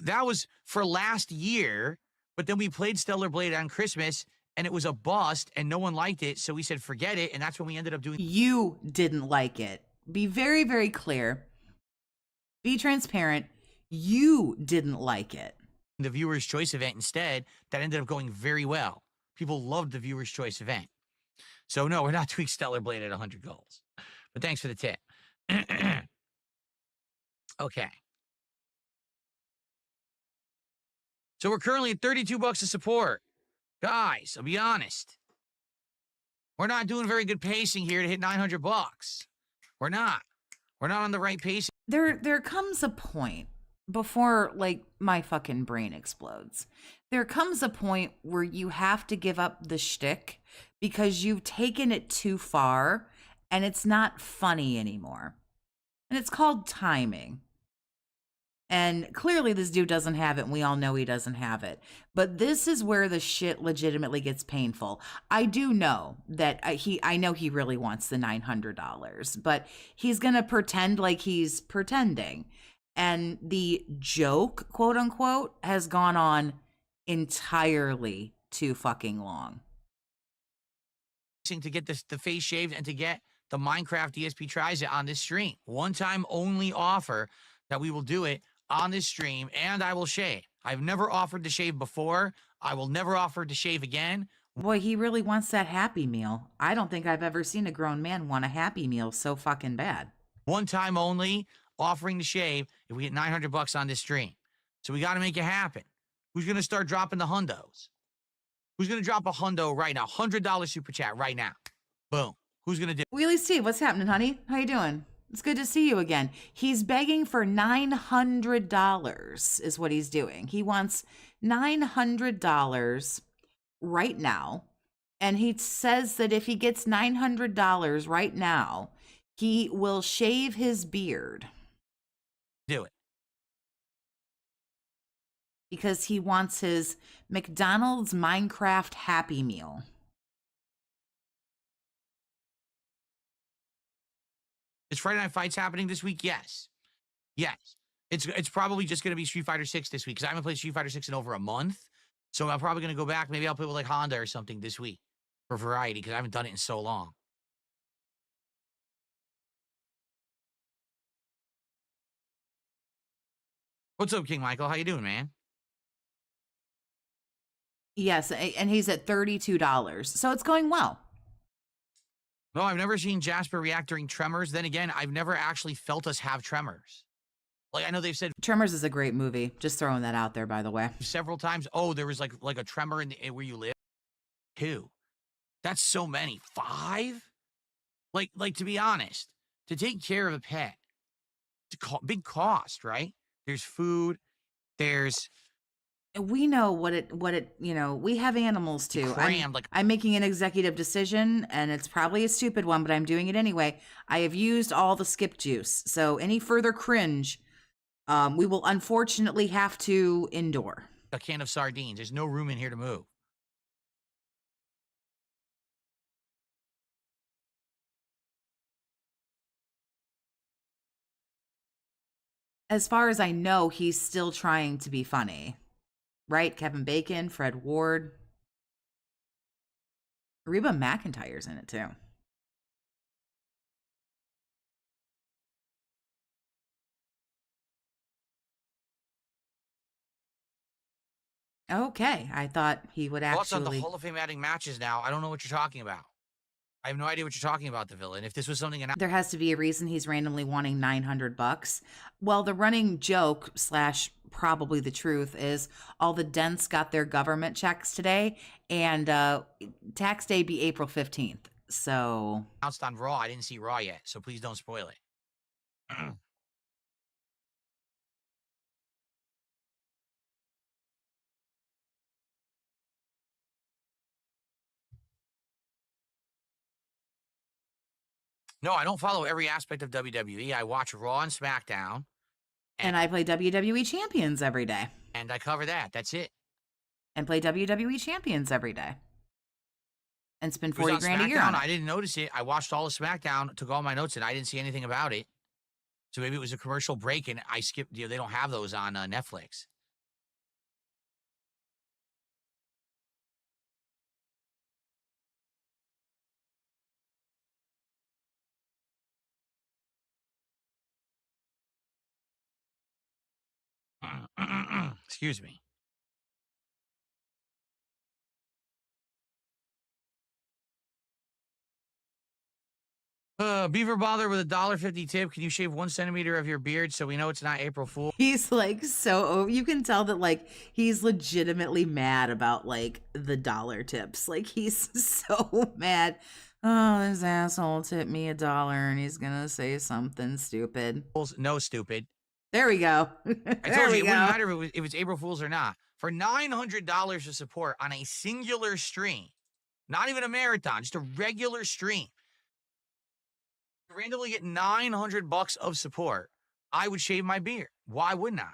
That was for last year, but then we played Stellar Blade on Christmas, and it was a bust, and no one liked it, so we said forget it, and that's when we ended up doing You didn't like it. Be very, very clear. Be transparent. You didn't like it. the Viewer's Choice event instead. That ended up going very well. People loved the Viewer's Choice event. So no, we're not doing Stellar Blade at 100 goals. But thanks for the tip. Okay. So we're currently at 32 bucks to support. Guys, I'll be honest. We're not doing very good pacing here to hit 900 bucks. We're not. We're not on the right pace. There comes a point before, like, my fucking brain explodes. There comes a point where you have to give up the shtick because you've taken it too far and it's not funny anymore. And it's called timing. And clearly this dude doesn't have it, and we all know he doesn't have it. But this is where the shit legitimately gets painful. I do know that I know he really wants the $900, but he's going to pretend like he's pretending. And the joke, quote unquote, has gone on entirely too fucking long. To get the face shaved and to get the Minecraft DSP Tries It on this stream. One time only offer that we will do it on this stream, and I will shave. I've never offered to shave before. I will never offer to shave again. Boy, he really wants that Happy Meal. I don't think I've ever seen a grown man want a Happy Meal so fucking bad. One time only, offering to shave if we get 900 bucks on this stream. So we got to make it happen. Who's going to start dropping the hundos? Who's going to drop a hundo right now? $100 super chat right now. Boom. Who's going to do it? Wheelie Steve, what's happening, honey? How you doing? It's good to see you again. He's begging for $900 is what he's doing. He wants $900 right now. And he says that if he gets $900 right now, he will shave his beard. Do it. Because he wants his McDonald's Minecraft Happy Meal. Is Friday Night Fights happening this week? Yes. Yes. It's probably just going to be Street Fighter 6 this week because I haven't played Street Fighter 6 in over a month. So I'm probably going to go back. Maybe I'll play with like Honda or something this week for variety because I haven't done it in so long. What's up, King Michael? How you doing, man? Yes, and he's at $32. So it's going well. No, I've never seen Jasper react during Tremors. Then again, I've never actually felt us have Tremors. Like, I know they've said Tremors is a great movie. Just throwing that out there, by the way. several times, oh, there was like a tremor in the, where you live. 2. That's so many. 5? Like to be honest, to take care of a pet, it's a big cost, right? There's food, there's We know what it, we have animals too. crammed, like I'm making an executive decision, and it's probably a stupid one, but I'm doing it anyway. I have used all the skip juice. So any further cringe, we will unfortunately have to endure. a can of sardines. There's no room in here to move. As far as I know, he's still trying to be funny. Right? Kevin Bacon, Fred Ward. Reba McEntire's in it too. Okay, I thought he would Thoughts on the actually. Hall of Fame adding matches now? I don't know what you're talking about. I have no idea what you're talking about, the villain. If this was something There has to be a reason he's randomly wanting $900. Well, the running joke / probably the truth is all the dents got their government checks today, and tax day be April 15th. So announced on Raw, I didn't see Raw yet, so please don't spoil it. No, I don't follow every aspect of WWE. I watch Raw and SmackDown, and I play WWE Champions every day. and I cover that. That's it. And play WWE Champions every day. And spend It was 40 on grand a year on SmackDown. it. I didn't notice it. I watched all of SmackDown, took all my notes, and I didn't see anything about it. So maybe it was a commercial break, and I skipped. They don't have those on Netflix. Excuse me. Beaver Bother with a $1.50 tip. Can you shave 1 centimeter of your beard so we know it's not April Fool? He's like so you can tell that like he's legitimately mad about like the dollar tips. Like he's so mad. Oh, this asshole tipped me $1 and he's gonna say something stupid. No, stupid. There we go. I There told you we it go. wouldn't matter if it's April Fool's or not. For $900 of support on a singular stream, not even a marathon, just a regular stream, to randomly get $900 of support, I would shave my beard. Why wouldn't I?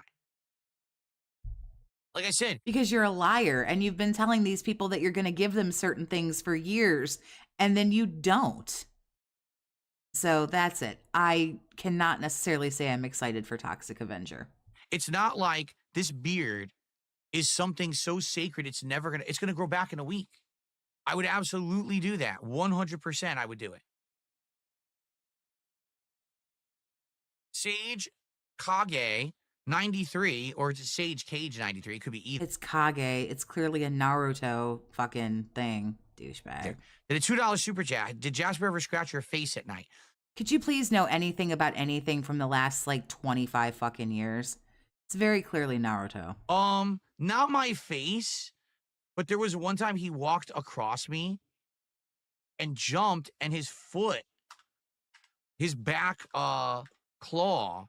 Like I said, Because you're a liar and you've been telling these people that you're going to give them certain things for years and then you don't. So that's it. I cannot necessarily say I'm excited for Toxic Avenger. it's not like this beard is something so sacred it's gonna grow back in a week. I would absolutely do that. 100% I would do it. Sage Kage 93, or it's Sage Cage 93. It could be either. It's Kage. It's clearly a Naruto fucking thing, douchebag. Did a $2 super chat. Did Jasper ever scratch your face at night? Could you please know anything about anything from the last like 25 fucking years? It's very clearly Naruto. Not my face, but there was one time he walked across me and jumped, and his foot, his back claw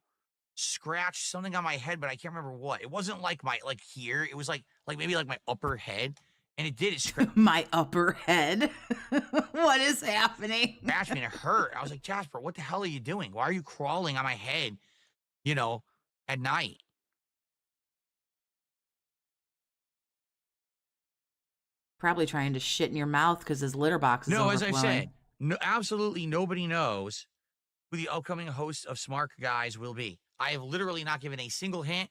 scratched something on my head, but I can't remember what. It wasn't like here. It was like maybe like my upper head, and it did. It scratched My upper head. What is happening? me and it hurt. I was like, Jasper, what the hell are you doing? Why are you crawling on my head, at night? Probably trying to shit in your mouth because his litter box is No, as I overflowing. said, no, absolutely nobody knows who the upcoming host of Smart Guys will be. I have literally not given a single hint,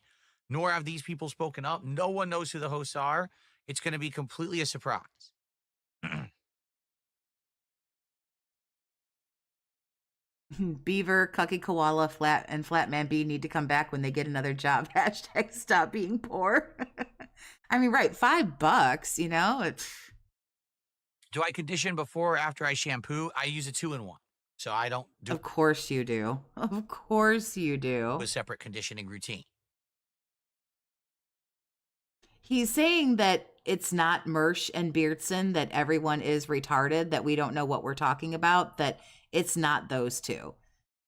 nor have these people spoken up. No one knows who the hosts are. It's going to be completely a surprise. Beaver, Cucky Koala, Flat, and Flatman B need to come back when they get another job. Hashtag stop being poor. I mean, right, $5, Do I condition before or after I shampoo? I use a 2-in-1. So I don't do Of course you do. Of course you do. a separate conditioning routine. He's saying that it's not Mersh and Beardson, that everyone is retarded, that we don't know what we're talking about, that it's not those two.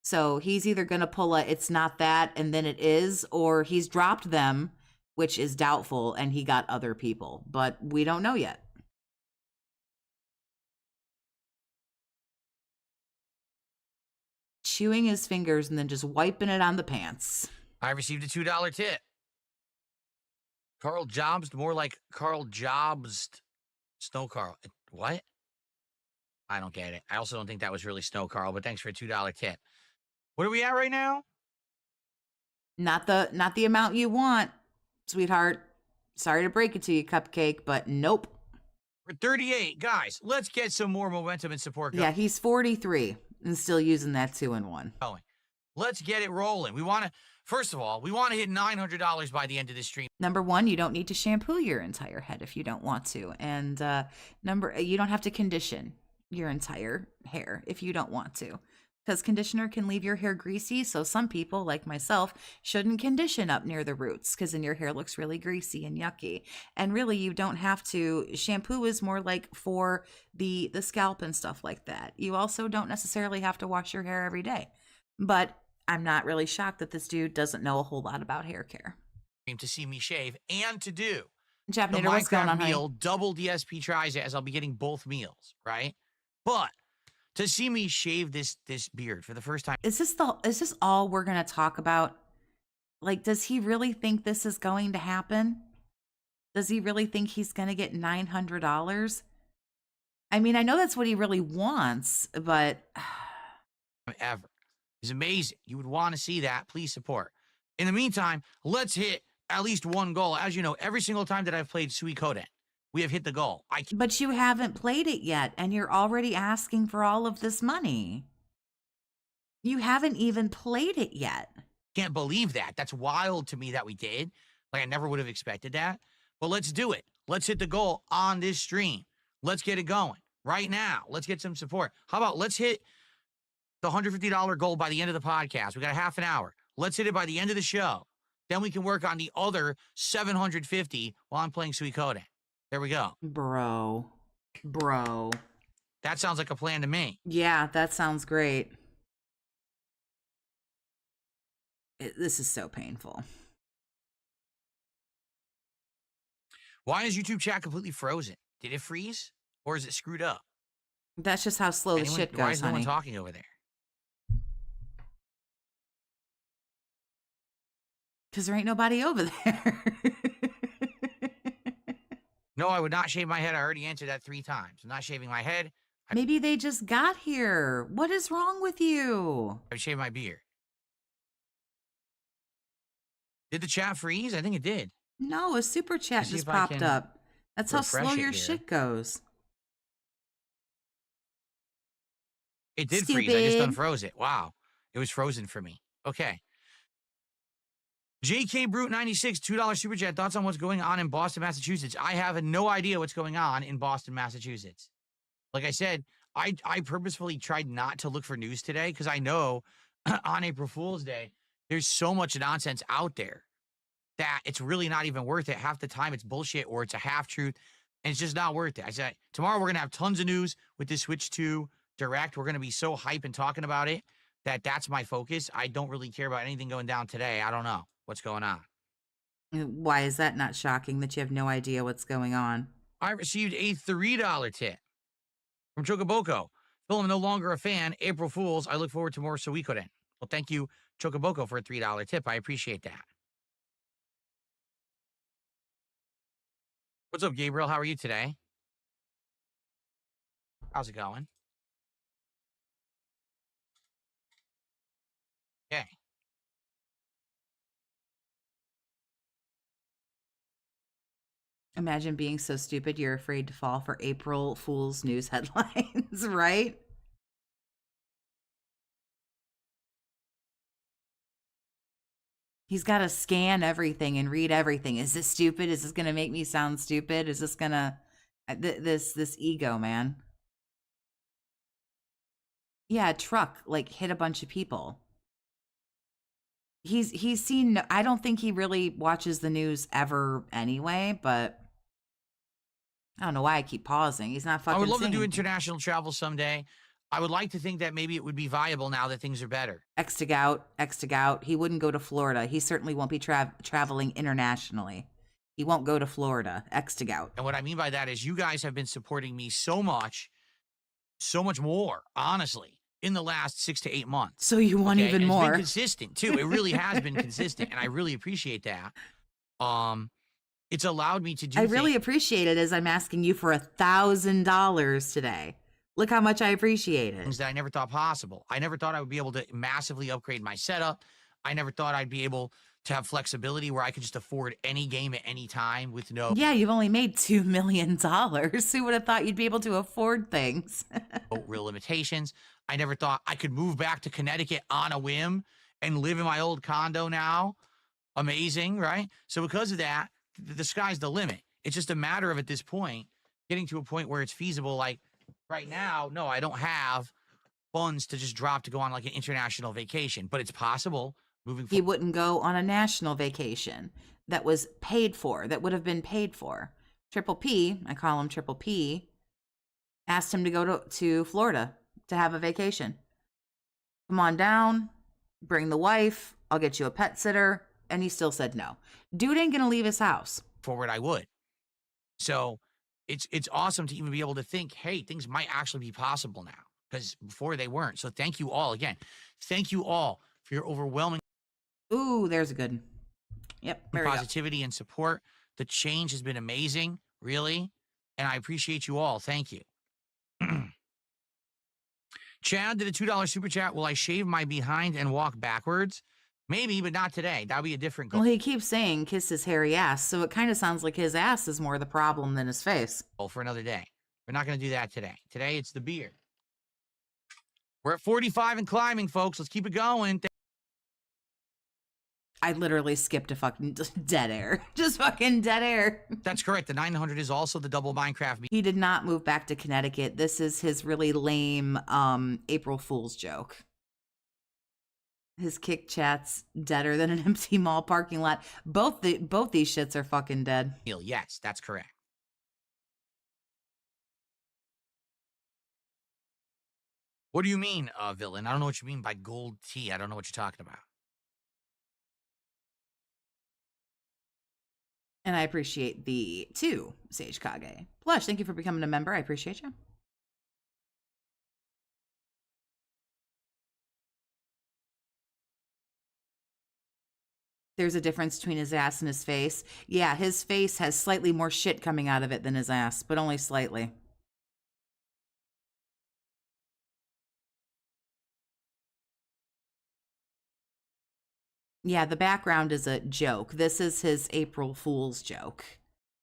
So he's either going to pull a it's not that and then it is, or he's dropped them, which is doubtful, and he got other people. But we don't know yet. Chewing his fingers and then just wiping it on the pants. I received a $2 tip. Carl Jobs, more like Carl Jobs. Snow Carl. What? I don't get it. I also don't think that was really Snow Carl, but thanks for a $2 tip. What are we at right now? Not the amount you want, sweetheart. Sorry to break it to you, Cupcake, but nope. We're 38. Guys, let's get some more momentum and support going. Yeah, he's 43 and still using that 2-in-1. Let's get it rolling. First of all, we want to hit $900 by the end of this stream. Number one, you don't need to shampoo your entire head if you don't want to. And you don't have to condition your entire hair if you don't want to. Because conditioner can leave your hair greasy, so some people, like myself, shouldn't condition up near the roots because then your hair looks really greasy and yucky. And really, you don't have to. Shampoo is more like for the scalp and stuff like that. You also don't necessarily have to wash your hair every day. But I'm not really shocked that this dude doesn't know a whole lot about hair care. To see me shave and to do the Japanator, what's going Minecraft on, honey? meal, double DSP tries it as I'll be getting both meals, right? But to see me shave this beard for the first time. Is this all we're going to talk about? Like, does he really think this is going to happen? Does he really think he's going to get $900? I mean, I know that's what he really wants, but Ever. It's amazing. You would want to see that. Please support. In the meantime, let's hit at least one goal. As you know, every single time that I've played Suikoden, we have hit the goal. But you haven't played it yet, and you're already asking for all of this money. You haven't even played it yet. Can't believe that. That's wild to me that we did. Like, I never would have expected that. But let's do it. Let's hit the goal on this stream. Let's get it going right now. Let's get some support. How about let's hit the $150 goal by the end of the podcast? We got a half an hour. Let's hit it by the end of the show. Then we can work on the other 750 while I'm playing Suikoden. There we go. Bro. That sounds like a plan to me. Yeah, that sounds great. This is so painful. Why is YouTube chat completely frozen? Did it freeze? Or is it screwed up? That's just how slow the shit goes, Why is no one honey. talking over there? Because there ain't nobody over there. No, I would not shave my head. I already answered that 3 times. I'm not shaving my head. Maybe they just got here. What is wrong with you? I would shave my beard. Did the chat freeze? I think it did. No, a super chat See just if I popped can up. That's how refresh slow it your here. shit goes. It did freeze. I just Stupid. unfroze it. Wow. It was frozen for me. Okay. JK Brute 96, $2 super chat. Thoughts on what's going on in Boston, Massachusetts? I have no idea what's going on in Boston, Massachusetts. Like I said, I purposefully tried not to look for news today because I know on April Fool's Day, there's so much nonsense out there that it's really not even worth it. Half the time it's bullshit or it's a half truth, and it's just not worth it. I said, tomorrow we're going to have tons of news with this Switch 2 Direct. We're going to be so hype and talking about it that's my focus. I don't really care about anything going down today. I don't know what's going on. Why is that not shocking that you have no idea what's going on? I received a $3 tip from Chocoboko. Phil, I'm no longer a fan. April Fools. I look forward to more Suikoden. Well, thank you, Chocoboko, for a $3 tip. I appreciate that. What's up, Gabriel? How are you today? How's it going? Okay. Imagine being so stupid you're afraid to fall for April Fool's news headlines, right? He's got to scan everything and read everything. Is this stupid? Is this going to make me sound stupid? Is this going to this ego, man? Yeah, a truck like hit a bunch of people. He's seen, I don't think he really watches the news ever anyway, but I don't know why I keep pausing. He's not fucking I would love to saying do anything. international travel someday. I would like to think that maybe it would be viable now that things are better. Extig out. He wouldn't go to Florida. He certainly won't be traveling internationally. He won't go to Florida. Extig out. And what I mean by that is you guys have been supporting me so much more, honestly, in the last 6 to 8 months. So you want Okay? even And more. It's been consistent, too. It really has been consistent, and I really appreciate that. It's allowed me to do I really appreciate it as I'm asking you for $1,000 today. Look how much I appreciate it. things that I never thought possible. I never thought I would be able to massively upgrade my setup. I never thought I'd be able to have flexibility where I could just afford any game at any time with no Yeah, you've only made $2 million. Who would have thought you'd be able to afford things? real limitations. I never thought I could move back to Connecticut on a whim and live in my old condo now. Amazing, right? So because of that, the sky's the limit. It's just a matter of, at this point, getting to a point where it's feasible. Like right now, no, I don't have funds to just drop to go on like an international vacation, but it's possible moving He forward. wouldn't go on a national vacation that was paid for, that would have been paid for. Triple P, I call him Triple P, asked him to go to Florida to have a vacation. Come on down, bring the wife, I'll get you a pet sitter. And he still said no. Dude ain't gonna leave his house. Forward, I would. So it's awesome to even be able to think, hey, things might actually be possible now, because before they weren't. So thank you all again. Thank you all for your overwhelming Ooh, there's a good one. Yep, there we go. positivity and support. The change has been amazing, really. And I appreciate you all. Thank you. Chad did a $2 super chat. Will I shave my behind and walk backwards? Maybe, but not today. That'll be a different goal Well, he keeps saying kiss his hairy ass, so it kind of sounds like his ass is more the problem than his face. for another day. We're not going to do that today. Today, it's the beard. We're at 45 and climbing, folks. Let's keep it going. I literally skipped a fucking dead air. Just fucking dead air. That's correct. The 900 is also the double Minecraft. He did not move back to Connecticut. This is his really lame April Fool's joke. His kick chat's deader than an empty mall parking lot. Both these shits are fucking dead. Yes, that's correct. What do you mean, villain? I don't know what you mean by gold tea. I don't know what you're talking about. And I appreciate the 2, Sage Kage. Plush, thank you for becoming a member. I appreciate you. There's a difference between his ass and his face. Yeah, his face has slightly more shit coming out of it than his ass, but only slightly. Yeah, the background is a joke. This is his April Fool's joke,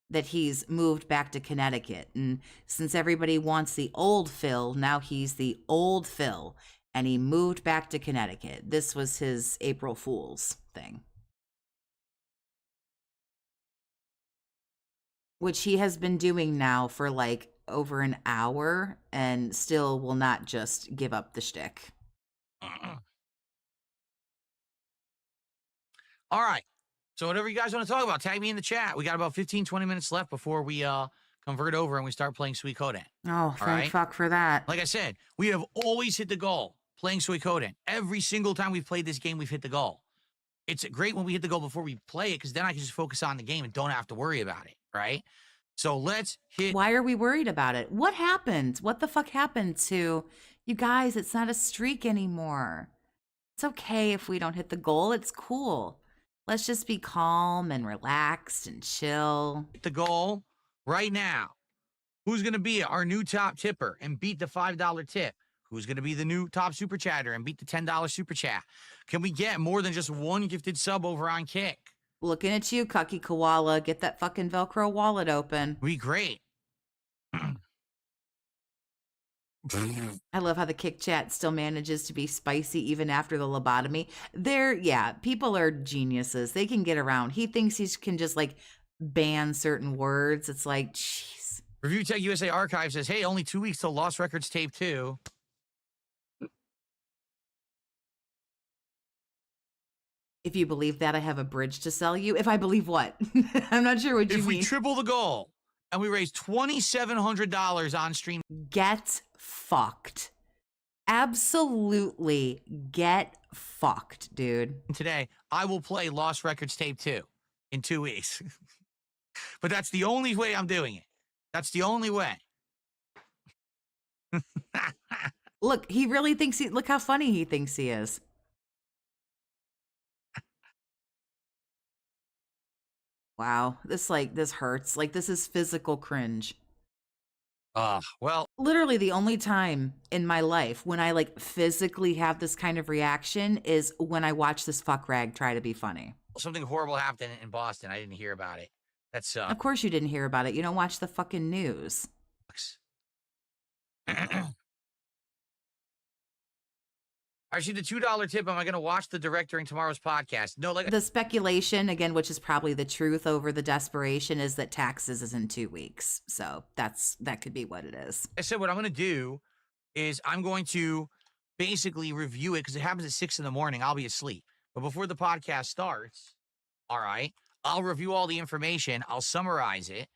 that he's moved back to Connecticut. And since everybody wants the old Phil, now he's the old Phil. And he moved back to Connecticut. This was his April Fool's thing. Which he has been doing now for like over an hour and still will not just give up the shtick. All right. So whatever you guys want to talk about, tag me in the chat. We got about 15, 20 minutes left before we convert over and we start playing Suikoden. Oh, thank fuck for that. Like I said, we have always hit the goal playing Suikoden. Every single time we've played this game, we've hit the goal. It's great when we hit the goal before we play it because then I can just focus on the game and don't have to worry about it, right? So let's hit... Why are we worried about it? What happened? What the fuck happened to... You guys, it's not a streak anymore. It's okay if we don't hit the goal. It's cool. Let's just be calm and relaxed and chill. The goal right now. Who's going to be our new top tipper and beat the $5 tip? Who's going to be the new top super chatter and beat the $10 super chat? Can we get more than just one gifted sub over on Kick? Looking at you, Cucky Koala. Get that fucking Velcro wallet open. We great. I love how the Kick chat still manages to be spicy even after the lobotomy. People are geniuses. They can get around. He thinks he can just like ban certain words. It's like, jeez. Review Tech USA Archive says, hey, only 2 weeks till Lost Records Tape 2. If you believe that, I have a bridge to sell you. If I believe what? I'm not sure what you mean. If we triple the goal and we raise $2,700 on stream. Get fucked. Absolutely get fucked, dude. Today, I will play Lost Records Tape 2 in 2 weeks. But that's the only way I'm doing it. That's the only way. Look, he really thinks look how funny he thinks he is. Wow, this hurts. Like, this is physical cringe. Well, literally the only time in my life when I like physically have this kind of reaction is when I watch this fuck rag try to be funny. Something horrible happened in Boston. I didn't hear about it. That's Of course you didn't hear about it. You don't watch the fucking news. Actually, the $2 tip, am I going to watch the direct during tomorrow's podcast? No, like the speculation, again, which is probably the truth over the desperation, is that taxes is in 2 weeks. So that could be what it is. I said what I'm going to do is I'm going to basically review it because it happens at 6 in the morning. I'll be asleep. But before the podcast starts, all right, I'll review all the information. I'll summarize it.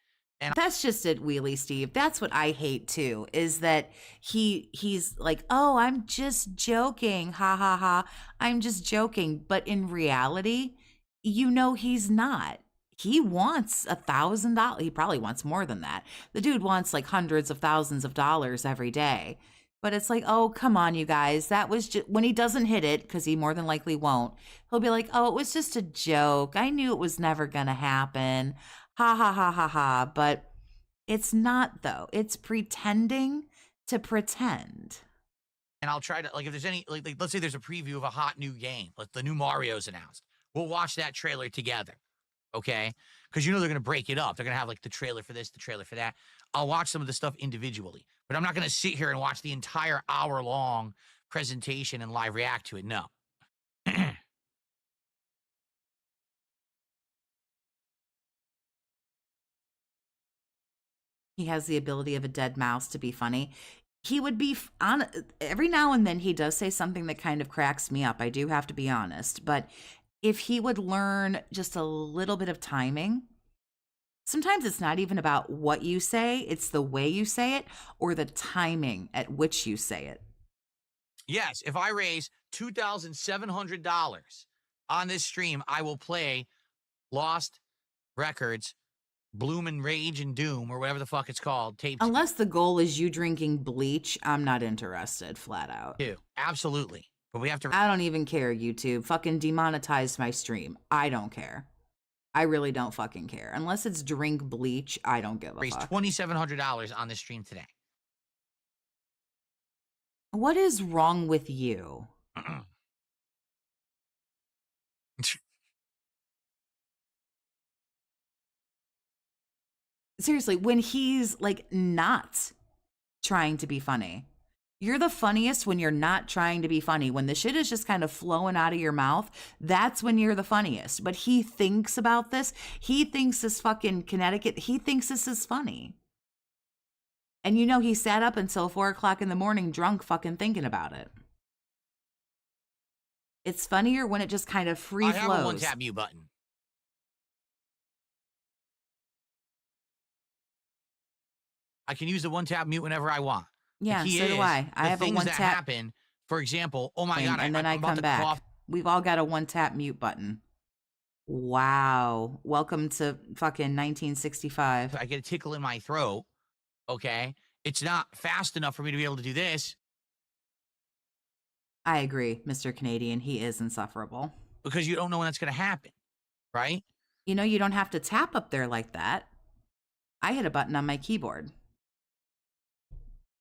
And that's just it, Wheelie Steve. That's what I hate too, is that he's like, oh, I'm just joking. Ha ha ha. I'm just joking. But in reality, you know he's not. He wants $1,000. He probably wants more than that. The dude wants like hundreds of thousands of dollars every day. But it's like, oh, come on, you guys. That was just, when he doesn't hit it, because he more than likely won't, he'll be like, oh, it was just a joke. I knew it was never going to happen. Ha ha ha ha ha. But it's not, though. It's pretending to pretend. And I'll try to, like, if there's any, like let's say there's a preview of a hot new game, like the new Mario's announced. We'll watch that trailer together, okay? Because you know they're going to break it up. They're going to have, like, the trailer for this, the trailer for that. I'll watch some of the stuff individually. But I'm not going to sit here and watch the entire hour-long presentation and live react to it. No. He has the ability of a dead mouse to be funny. He would be on every now and then he does say something that kind of cracks me up. I do have to be honest, but if he would learn just a little bit of timing, sometimes it's not even about what you say, it's the way you say it or the timing at which you say it. Yes, if I raise $2,700 on this stream, I will play Lost Records, Bloomin' Rage and Doom, or whatever the fuck it's called. Tape Unless the goal is you drinking bleach, I'm not interested, flat out. 2. Absolutely. But we have to... I don't even care, YouTube. Fucking demonetize my stream. I don't care. I really don't fucking care. Unless it's drink bleach, I don't give a raise fuck. $2,700 on this stream today. What is wrong with you? Seriously, when he's like not trying to be funny. You're the funniest when you're not trying to be funny. When the shit is just kind of flowing out of your mouth, that's when you're the funniest. But he thinks about this. He thinks this fucking Connecticut, he thinks this is funny. And you know he sat up until 4 o'clock in the morning drunk fucking thinking about it. It's funnier when it just kind of free flows. I have a one-tap mute button. I can use the one-tap mute whenever I want. Yeah, so do I. I have a things one-tap. that happen, for example, oh my God, and then I I'm about come to back. cough. We've all got a one-tap mute button. Wow. Welcome to fucking 1965. I get a tickle in my throat, okay? It's not fast enough for me to be able to do this. I agree, Mr. Canadian. He is insufferable. Because you don't know when that's going to happen, right? You know, you don't have to tap up there like that. I hit a button on my keyboard.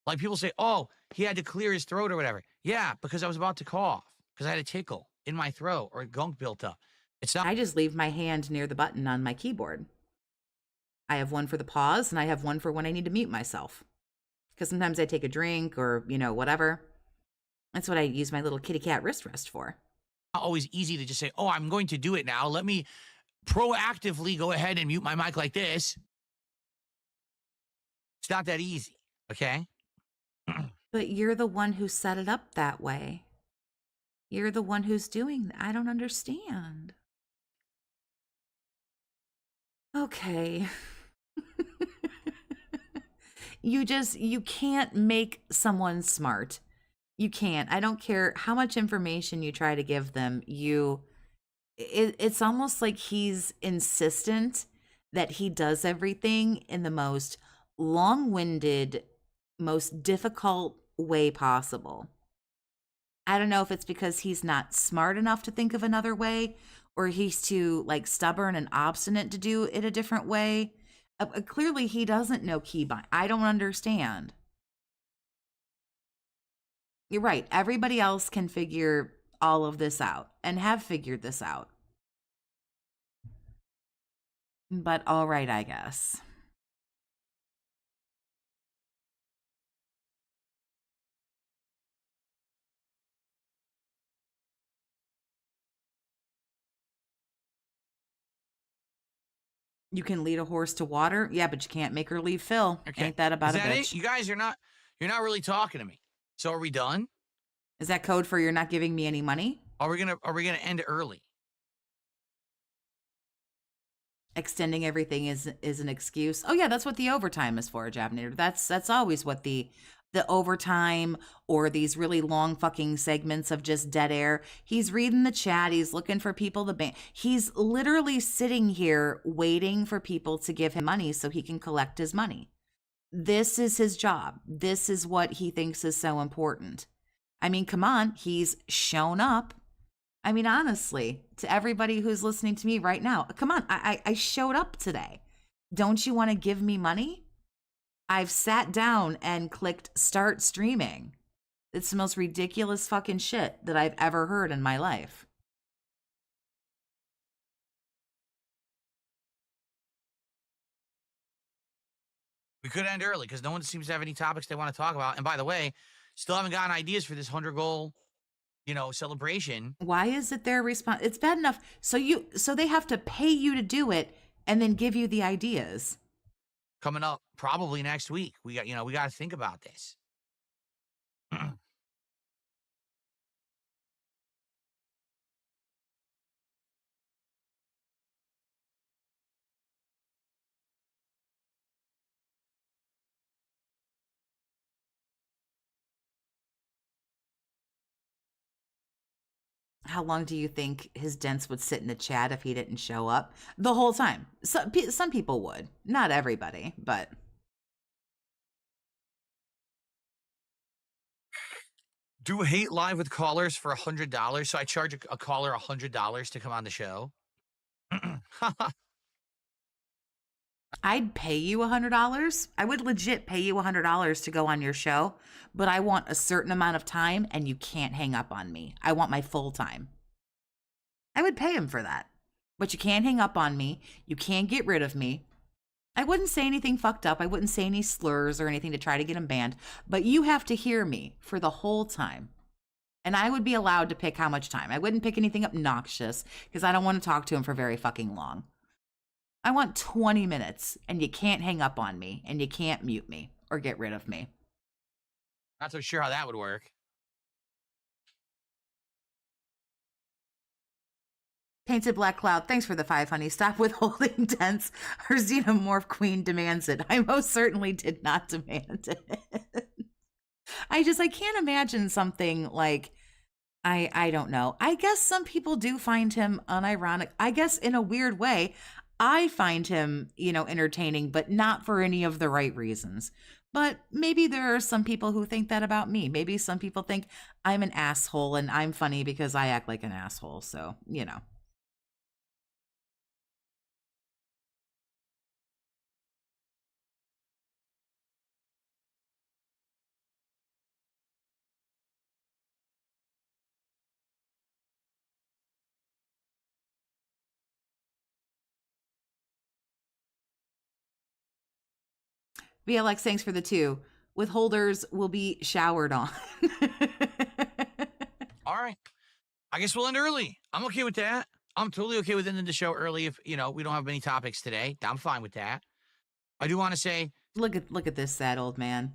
Like people say, oh, he had to clear his throat or whatever. Yeah, because I was about to cough. Because I had a tickle in my throat or a gunk built up. It's not. I just leave my hand near the button on my keyboard. I have one for the pause and I have one for when I need to mute myself. Because sometimes I take a drink or, you know, whatever. That's what I use my little kitty cat wrist rest for. Not always easy to just say, oh, I'm going to do it now. Let me proactively go ahead and mute my mic like this. It's not that easy, okay? But you're the one who set it up that way. You're the one who's doing that. I don't understand. Okay. You can't make someone smart. You can't. I don't care how much information you try to give them. It's almost like he's insistent that he does everything in the most long-winded, most difficult way possible. I don't know if it's because he's not smart enough to think of another way, or he's too like stubborn and obstinate to do it a different way. Clearly he doesn't know keybind. I don't understand. You're right. Everybody else can figure all of this out and have figured this out. But all right, I guess. You can lead a horse to water. Yeah, but you can't make her leave Phil. Okay. Ain't that about Is a that bitch? it? You guys, you're not really talking to me. So are we done? Is that code for you're not giving me any money? Are we gonna end early? Extending everything is an excuse. Oh yeah, that's what the overtime is for, Javnator. That's always what the overtime or these really long fucking segments of just dead air. He's reading the chat. He's looking for people to ban. He's literally sitting here waiting for people to give him money so he can collect his money. This is his job. This is what he thinks is so important. I mean, come on. He's shown up. I mean, honestly, to everybody who's listening to me right now, come on. I showed up today. Don't you want to give me money? I've sat down and clicked start streaming. It's the most ridiculous fucking shit that I've ever heard in my life. We could end early because no one seems to have any topics they want to talk about. And by the way, still haven't gotten ideas for this 100-goal, celebration. Why is it their response? It's bad enough. So they have to pay you to do it and then give you the ideas. coming up probably next week. We got to think about this. How long do you think his dents would sit in the chat if he didn't show up? The whole time. Some people would. Not everybody, but... Do hate live with callers for $100. So I charge a caller $100 to come on the show. I'd pay you $100. I would legit pay you $100 to go on your show, but I want a certain amount of time and you can't hang up on me. I want my full time. I would pay him for that, but you can't hang up on me. You can't get rid of me. I wouldn't say anything fucked up. I wouldn't say any slurs or anything to try to get him banned, but you have to hear me for the whole time. And I would be allowed to pick how much time. I wouldn't pick anything obnoxious because I don't want to talk to him for very fucking long. I want 20 minutes, and you can't hang up on me, and you can't mute me or get rid of me. Not so sure how that would work. Painted Black Cloud, thanks for the 5, honey. Stop withholding dents. Our Xenomorph Queen demands it. I most certainly did not demand it. I can't imagine something like, I don't know. I guess some people do find him unironic. I guess in a weird way, I find him, entertaining, but not for any of the right reasons. But maybe there are some people who think that about me. Maybe some people think I'm an asshole and I'm funny because I act like an asshole. So, VLX, thanks for the 2. Withholders will be showered on. All right. I guess we'll end early. I'm okay with that. I'm totally okay with ending the show early if, we don't have many topics today. I'm fine with that. I do want to say... Look at this sad old man.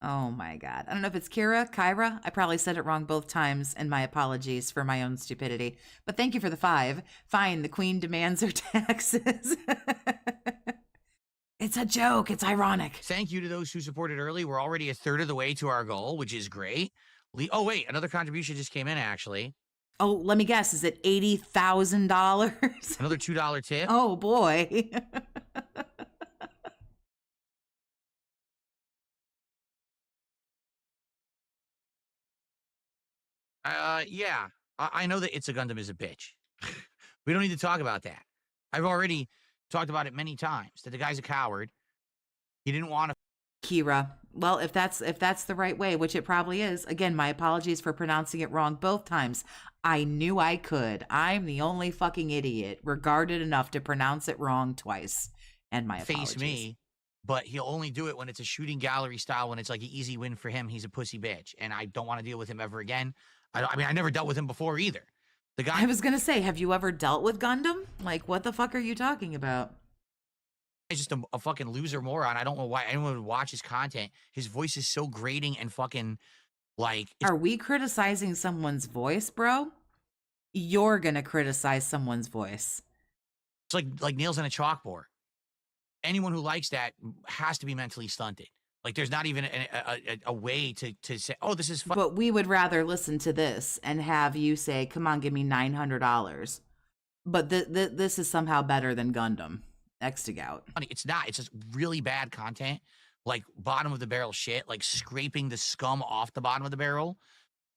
Oh my God. I don't know if it's Kyra. I probably said it wrong both times, and my apologies for my own stupidity. But thank you for the 5. Fine, the Queen demands her taxes. It's a joke. It's ironic. Thank you to those who supported early. We're already a third of the way to our goal, which is great. Oh, wait. Another contribution just came in, actually. Oh, let me guess. Is it $80,000? Another $2 tip. Oh, boy. Yeah. I know that It's a Gundam is a bitch. We don't need to talk about that. I've already talked about it many times, that the guy's a coward. He didn't want to... Kira. Well, if that's the right way, which it probably is. Again, my apologies for pronouncing it wrong both times. I knew I could. I'm the only fucking idiot regarded enough to pronounce it wrong twice. And my apologies. Face me, but he'll only do it when it's a shooting gallery style, when it's like an easy win for him. He's a pussy bitch, and I don't want to deal with him ever again. I never dealt with him before either. The guy... I was going to say, have you ever dealt with Gundam? Like, what the fuck are you talking about? He's just a fucking loser moron. I don't know why anyone would watch his content. His voice is so grating and fucking, like... Are we criticizing someone's voice, bro? You're going to criticize someone's voice. It's like nails on a chalkboard. Anyone who likes that has to be mentally stunted. Like, there's not even a way to say, oh, this is fun. But we would rather listen to this and have you say, come on, give me $900. But this is somehow better than Gundam. X'd out. It's not. It's just really bad content. Like, bottom of the barrel shit. Like, scraping the scum off the bottom of the barrel.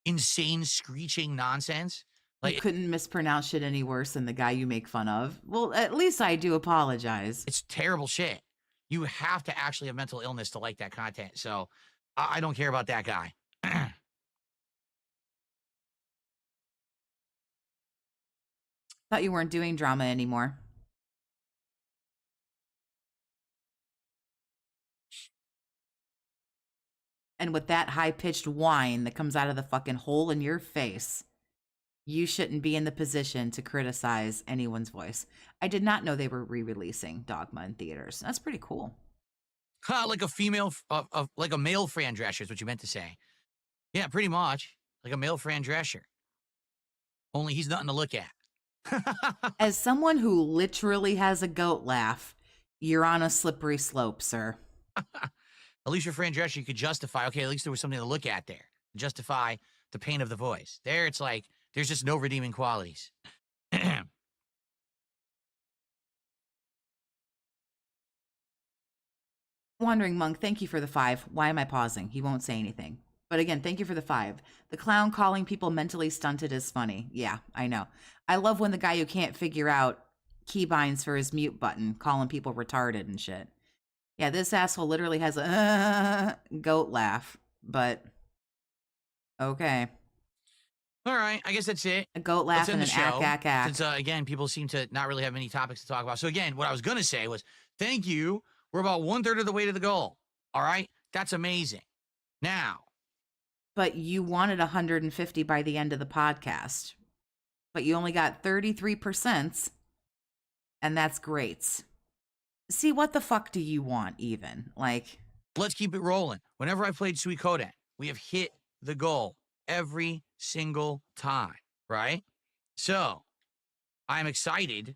Insane, screeching nonsense. Like, you couldn't mispronounce shit any worse than the guy you make fun of. Well, at least I do apologize. It's terrible shit. You have to actually have mental illness to like that content. So I don't care about that guy. Thought you weren't doing drama anymore. And with that high-pitched whine that comes out of the fucking hole in your face, you shouldn't be in the position to criticize anyone's voice. I did not know they were re-releasing Dogma in theaters. That's pretty cool. Like a female, like a male Fran Drescher is what you meant to say. Yeah, pretty much. Like a male Fran Drescher. Only he's nothing to look at. As someone who literally has a goat laugh, you're on a slippery slope, sir. At least your Fran Drescher, you could justify, okay, at least there was something to look at there. Justify the pain of the voice. There, it's like, there's just no redeeming qualities. Wandering Monk, thank you for the 5. Why am I pausing? He won't say anything. But again, thank you for the 5. The clown calling people mentally stunted is funny. Yeah, I know. I love when the guy who can't figure out keybinds for his mute button calling people retarded and shit. Yeah, this asshole literally has a goat laugh, but okay. All right, I guess that's it. A goat laugh and an ack. Since, again, people seem to not really have many topics to talk about. So, again, what I was going to say was, thank you. We're about 1/3 of the way to the goal. All right? That's amazing. Now. But you wanted 150 by the end of the podcast. But you only got 33%. And that's great. See, what the fuck do you want even? Like. Let's keep it rolling. Whenever I played Suikoden, we have hit the goal every single time. Right? So, I'm excited.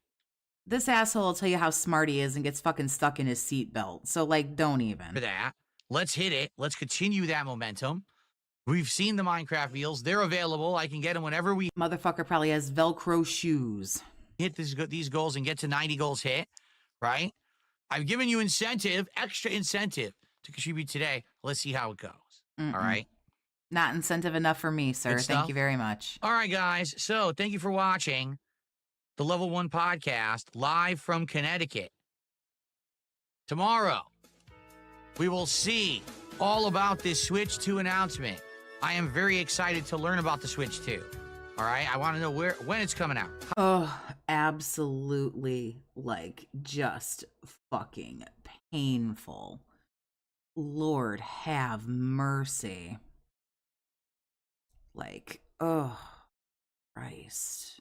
This asshole will tell you how smart he is and gets fucking stuck in his seatbelt. So, like, don't even. For that, let's hit it. Let's continue that momentum. We've seen the Minecraft wheels. They're available. I can get them whenever we... Motherfucker probably has Velcro shoes. Hit these goals and get to 90 goals hit, right? I've given you incentive, extra incentive to contribute today. Let's see how it goes. All right? Not incentive enough for me, sir. Thank you very much. All right, guys. So, thank you for watching the Level 1 Podcast, live from Connecticut. Tomorrow, we will see all about this Switch 2 announcement. I am very excited to learn about the Switch 2. All right? I want to know when it's coming out. Oh, absolutely, like, just fucking painful. Lord have mercy. Like, oh, Christ.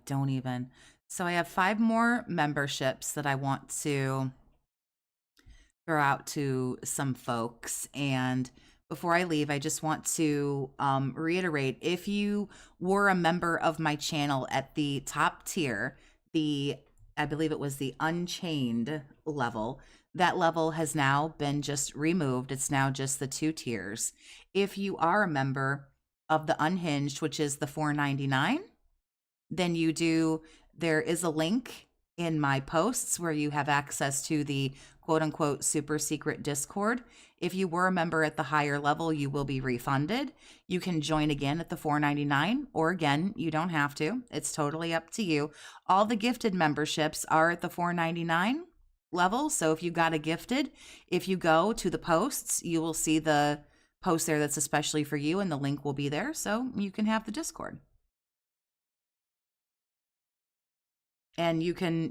Don't even. So I have 5 more memberships that I want to throw out to some folks. And before I leave, I just want to reiterate, if you were a member of my channel at the top tier, I believe it was the Unchained level, that level has now been just removed. It's now just the 2 tiers. If you are a member of the Unhinged, which is the $4.99, then there is a link in my posts where you have access to the quote unquote super secret Discord. If you were a member at the higher level, you will be refunded. You can join again at the $4.99, or again, you don't have to. It's totally up to you. All the gifted memberships are at the $4.99 level. So if you got a gifted, if you go to the posts, you will see the post there that's especially for you, and the link will be there so you can have the Discord. And you can,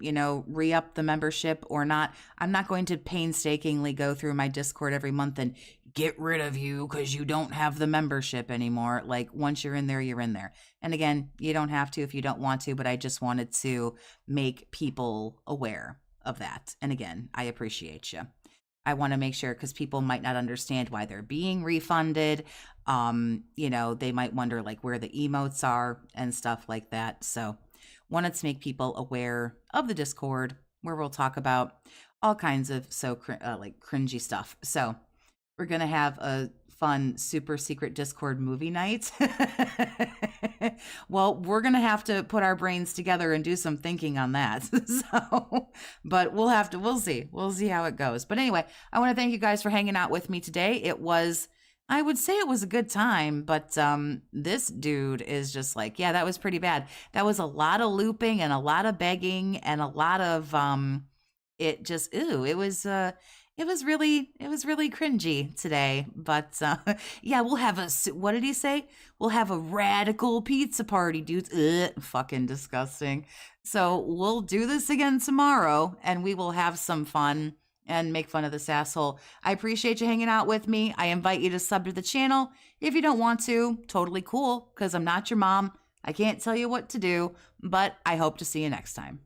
re-up the membership or not. I'm not going to painstakingly go through my Discord every month and get rid of you because you don't have the membership anymore. Like, once you're in there, you're in there. And again, you don't have to if you don't want to, but I just wanted to make people aware of that. And again, I appreciate you. I want to make sure, because people might not understand why they're being refunded. They might wonder like where the emotes are and stuff like that. So wanted to make people aware of the Discord, where we'll talk about all kinds of cringy stuff. So we're going to have a fun super secret Discord movie night. Well, we're going to have to put our brains together and do some thinking on that. But we'll see how it goes. But anyway, I want to thank you guys for hanging out with me today. I would say it was a good time, but this dude is just like, yeah, that was pretty bad. That was a lot of looping and a lot of begging and a lot of it was really cringy today. But yeah, we'll have what did he say? We'll have a radical pizza party, dudes. Fucking disgusting. So we'll do this again tomorrow, and we will have some fun and make fun of this asshole. I appreciate you hanging out with me. I invite you to sub to the channel. If you don't want to, totally cool, because I'm not your mom. I can't tell you what to do, but I hope to see you next time.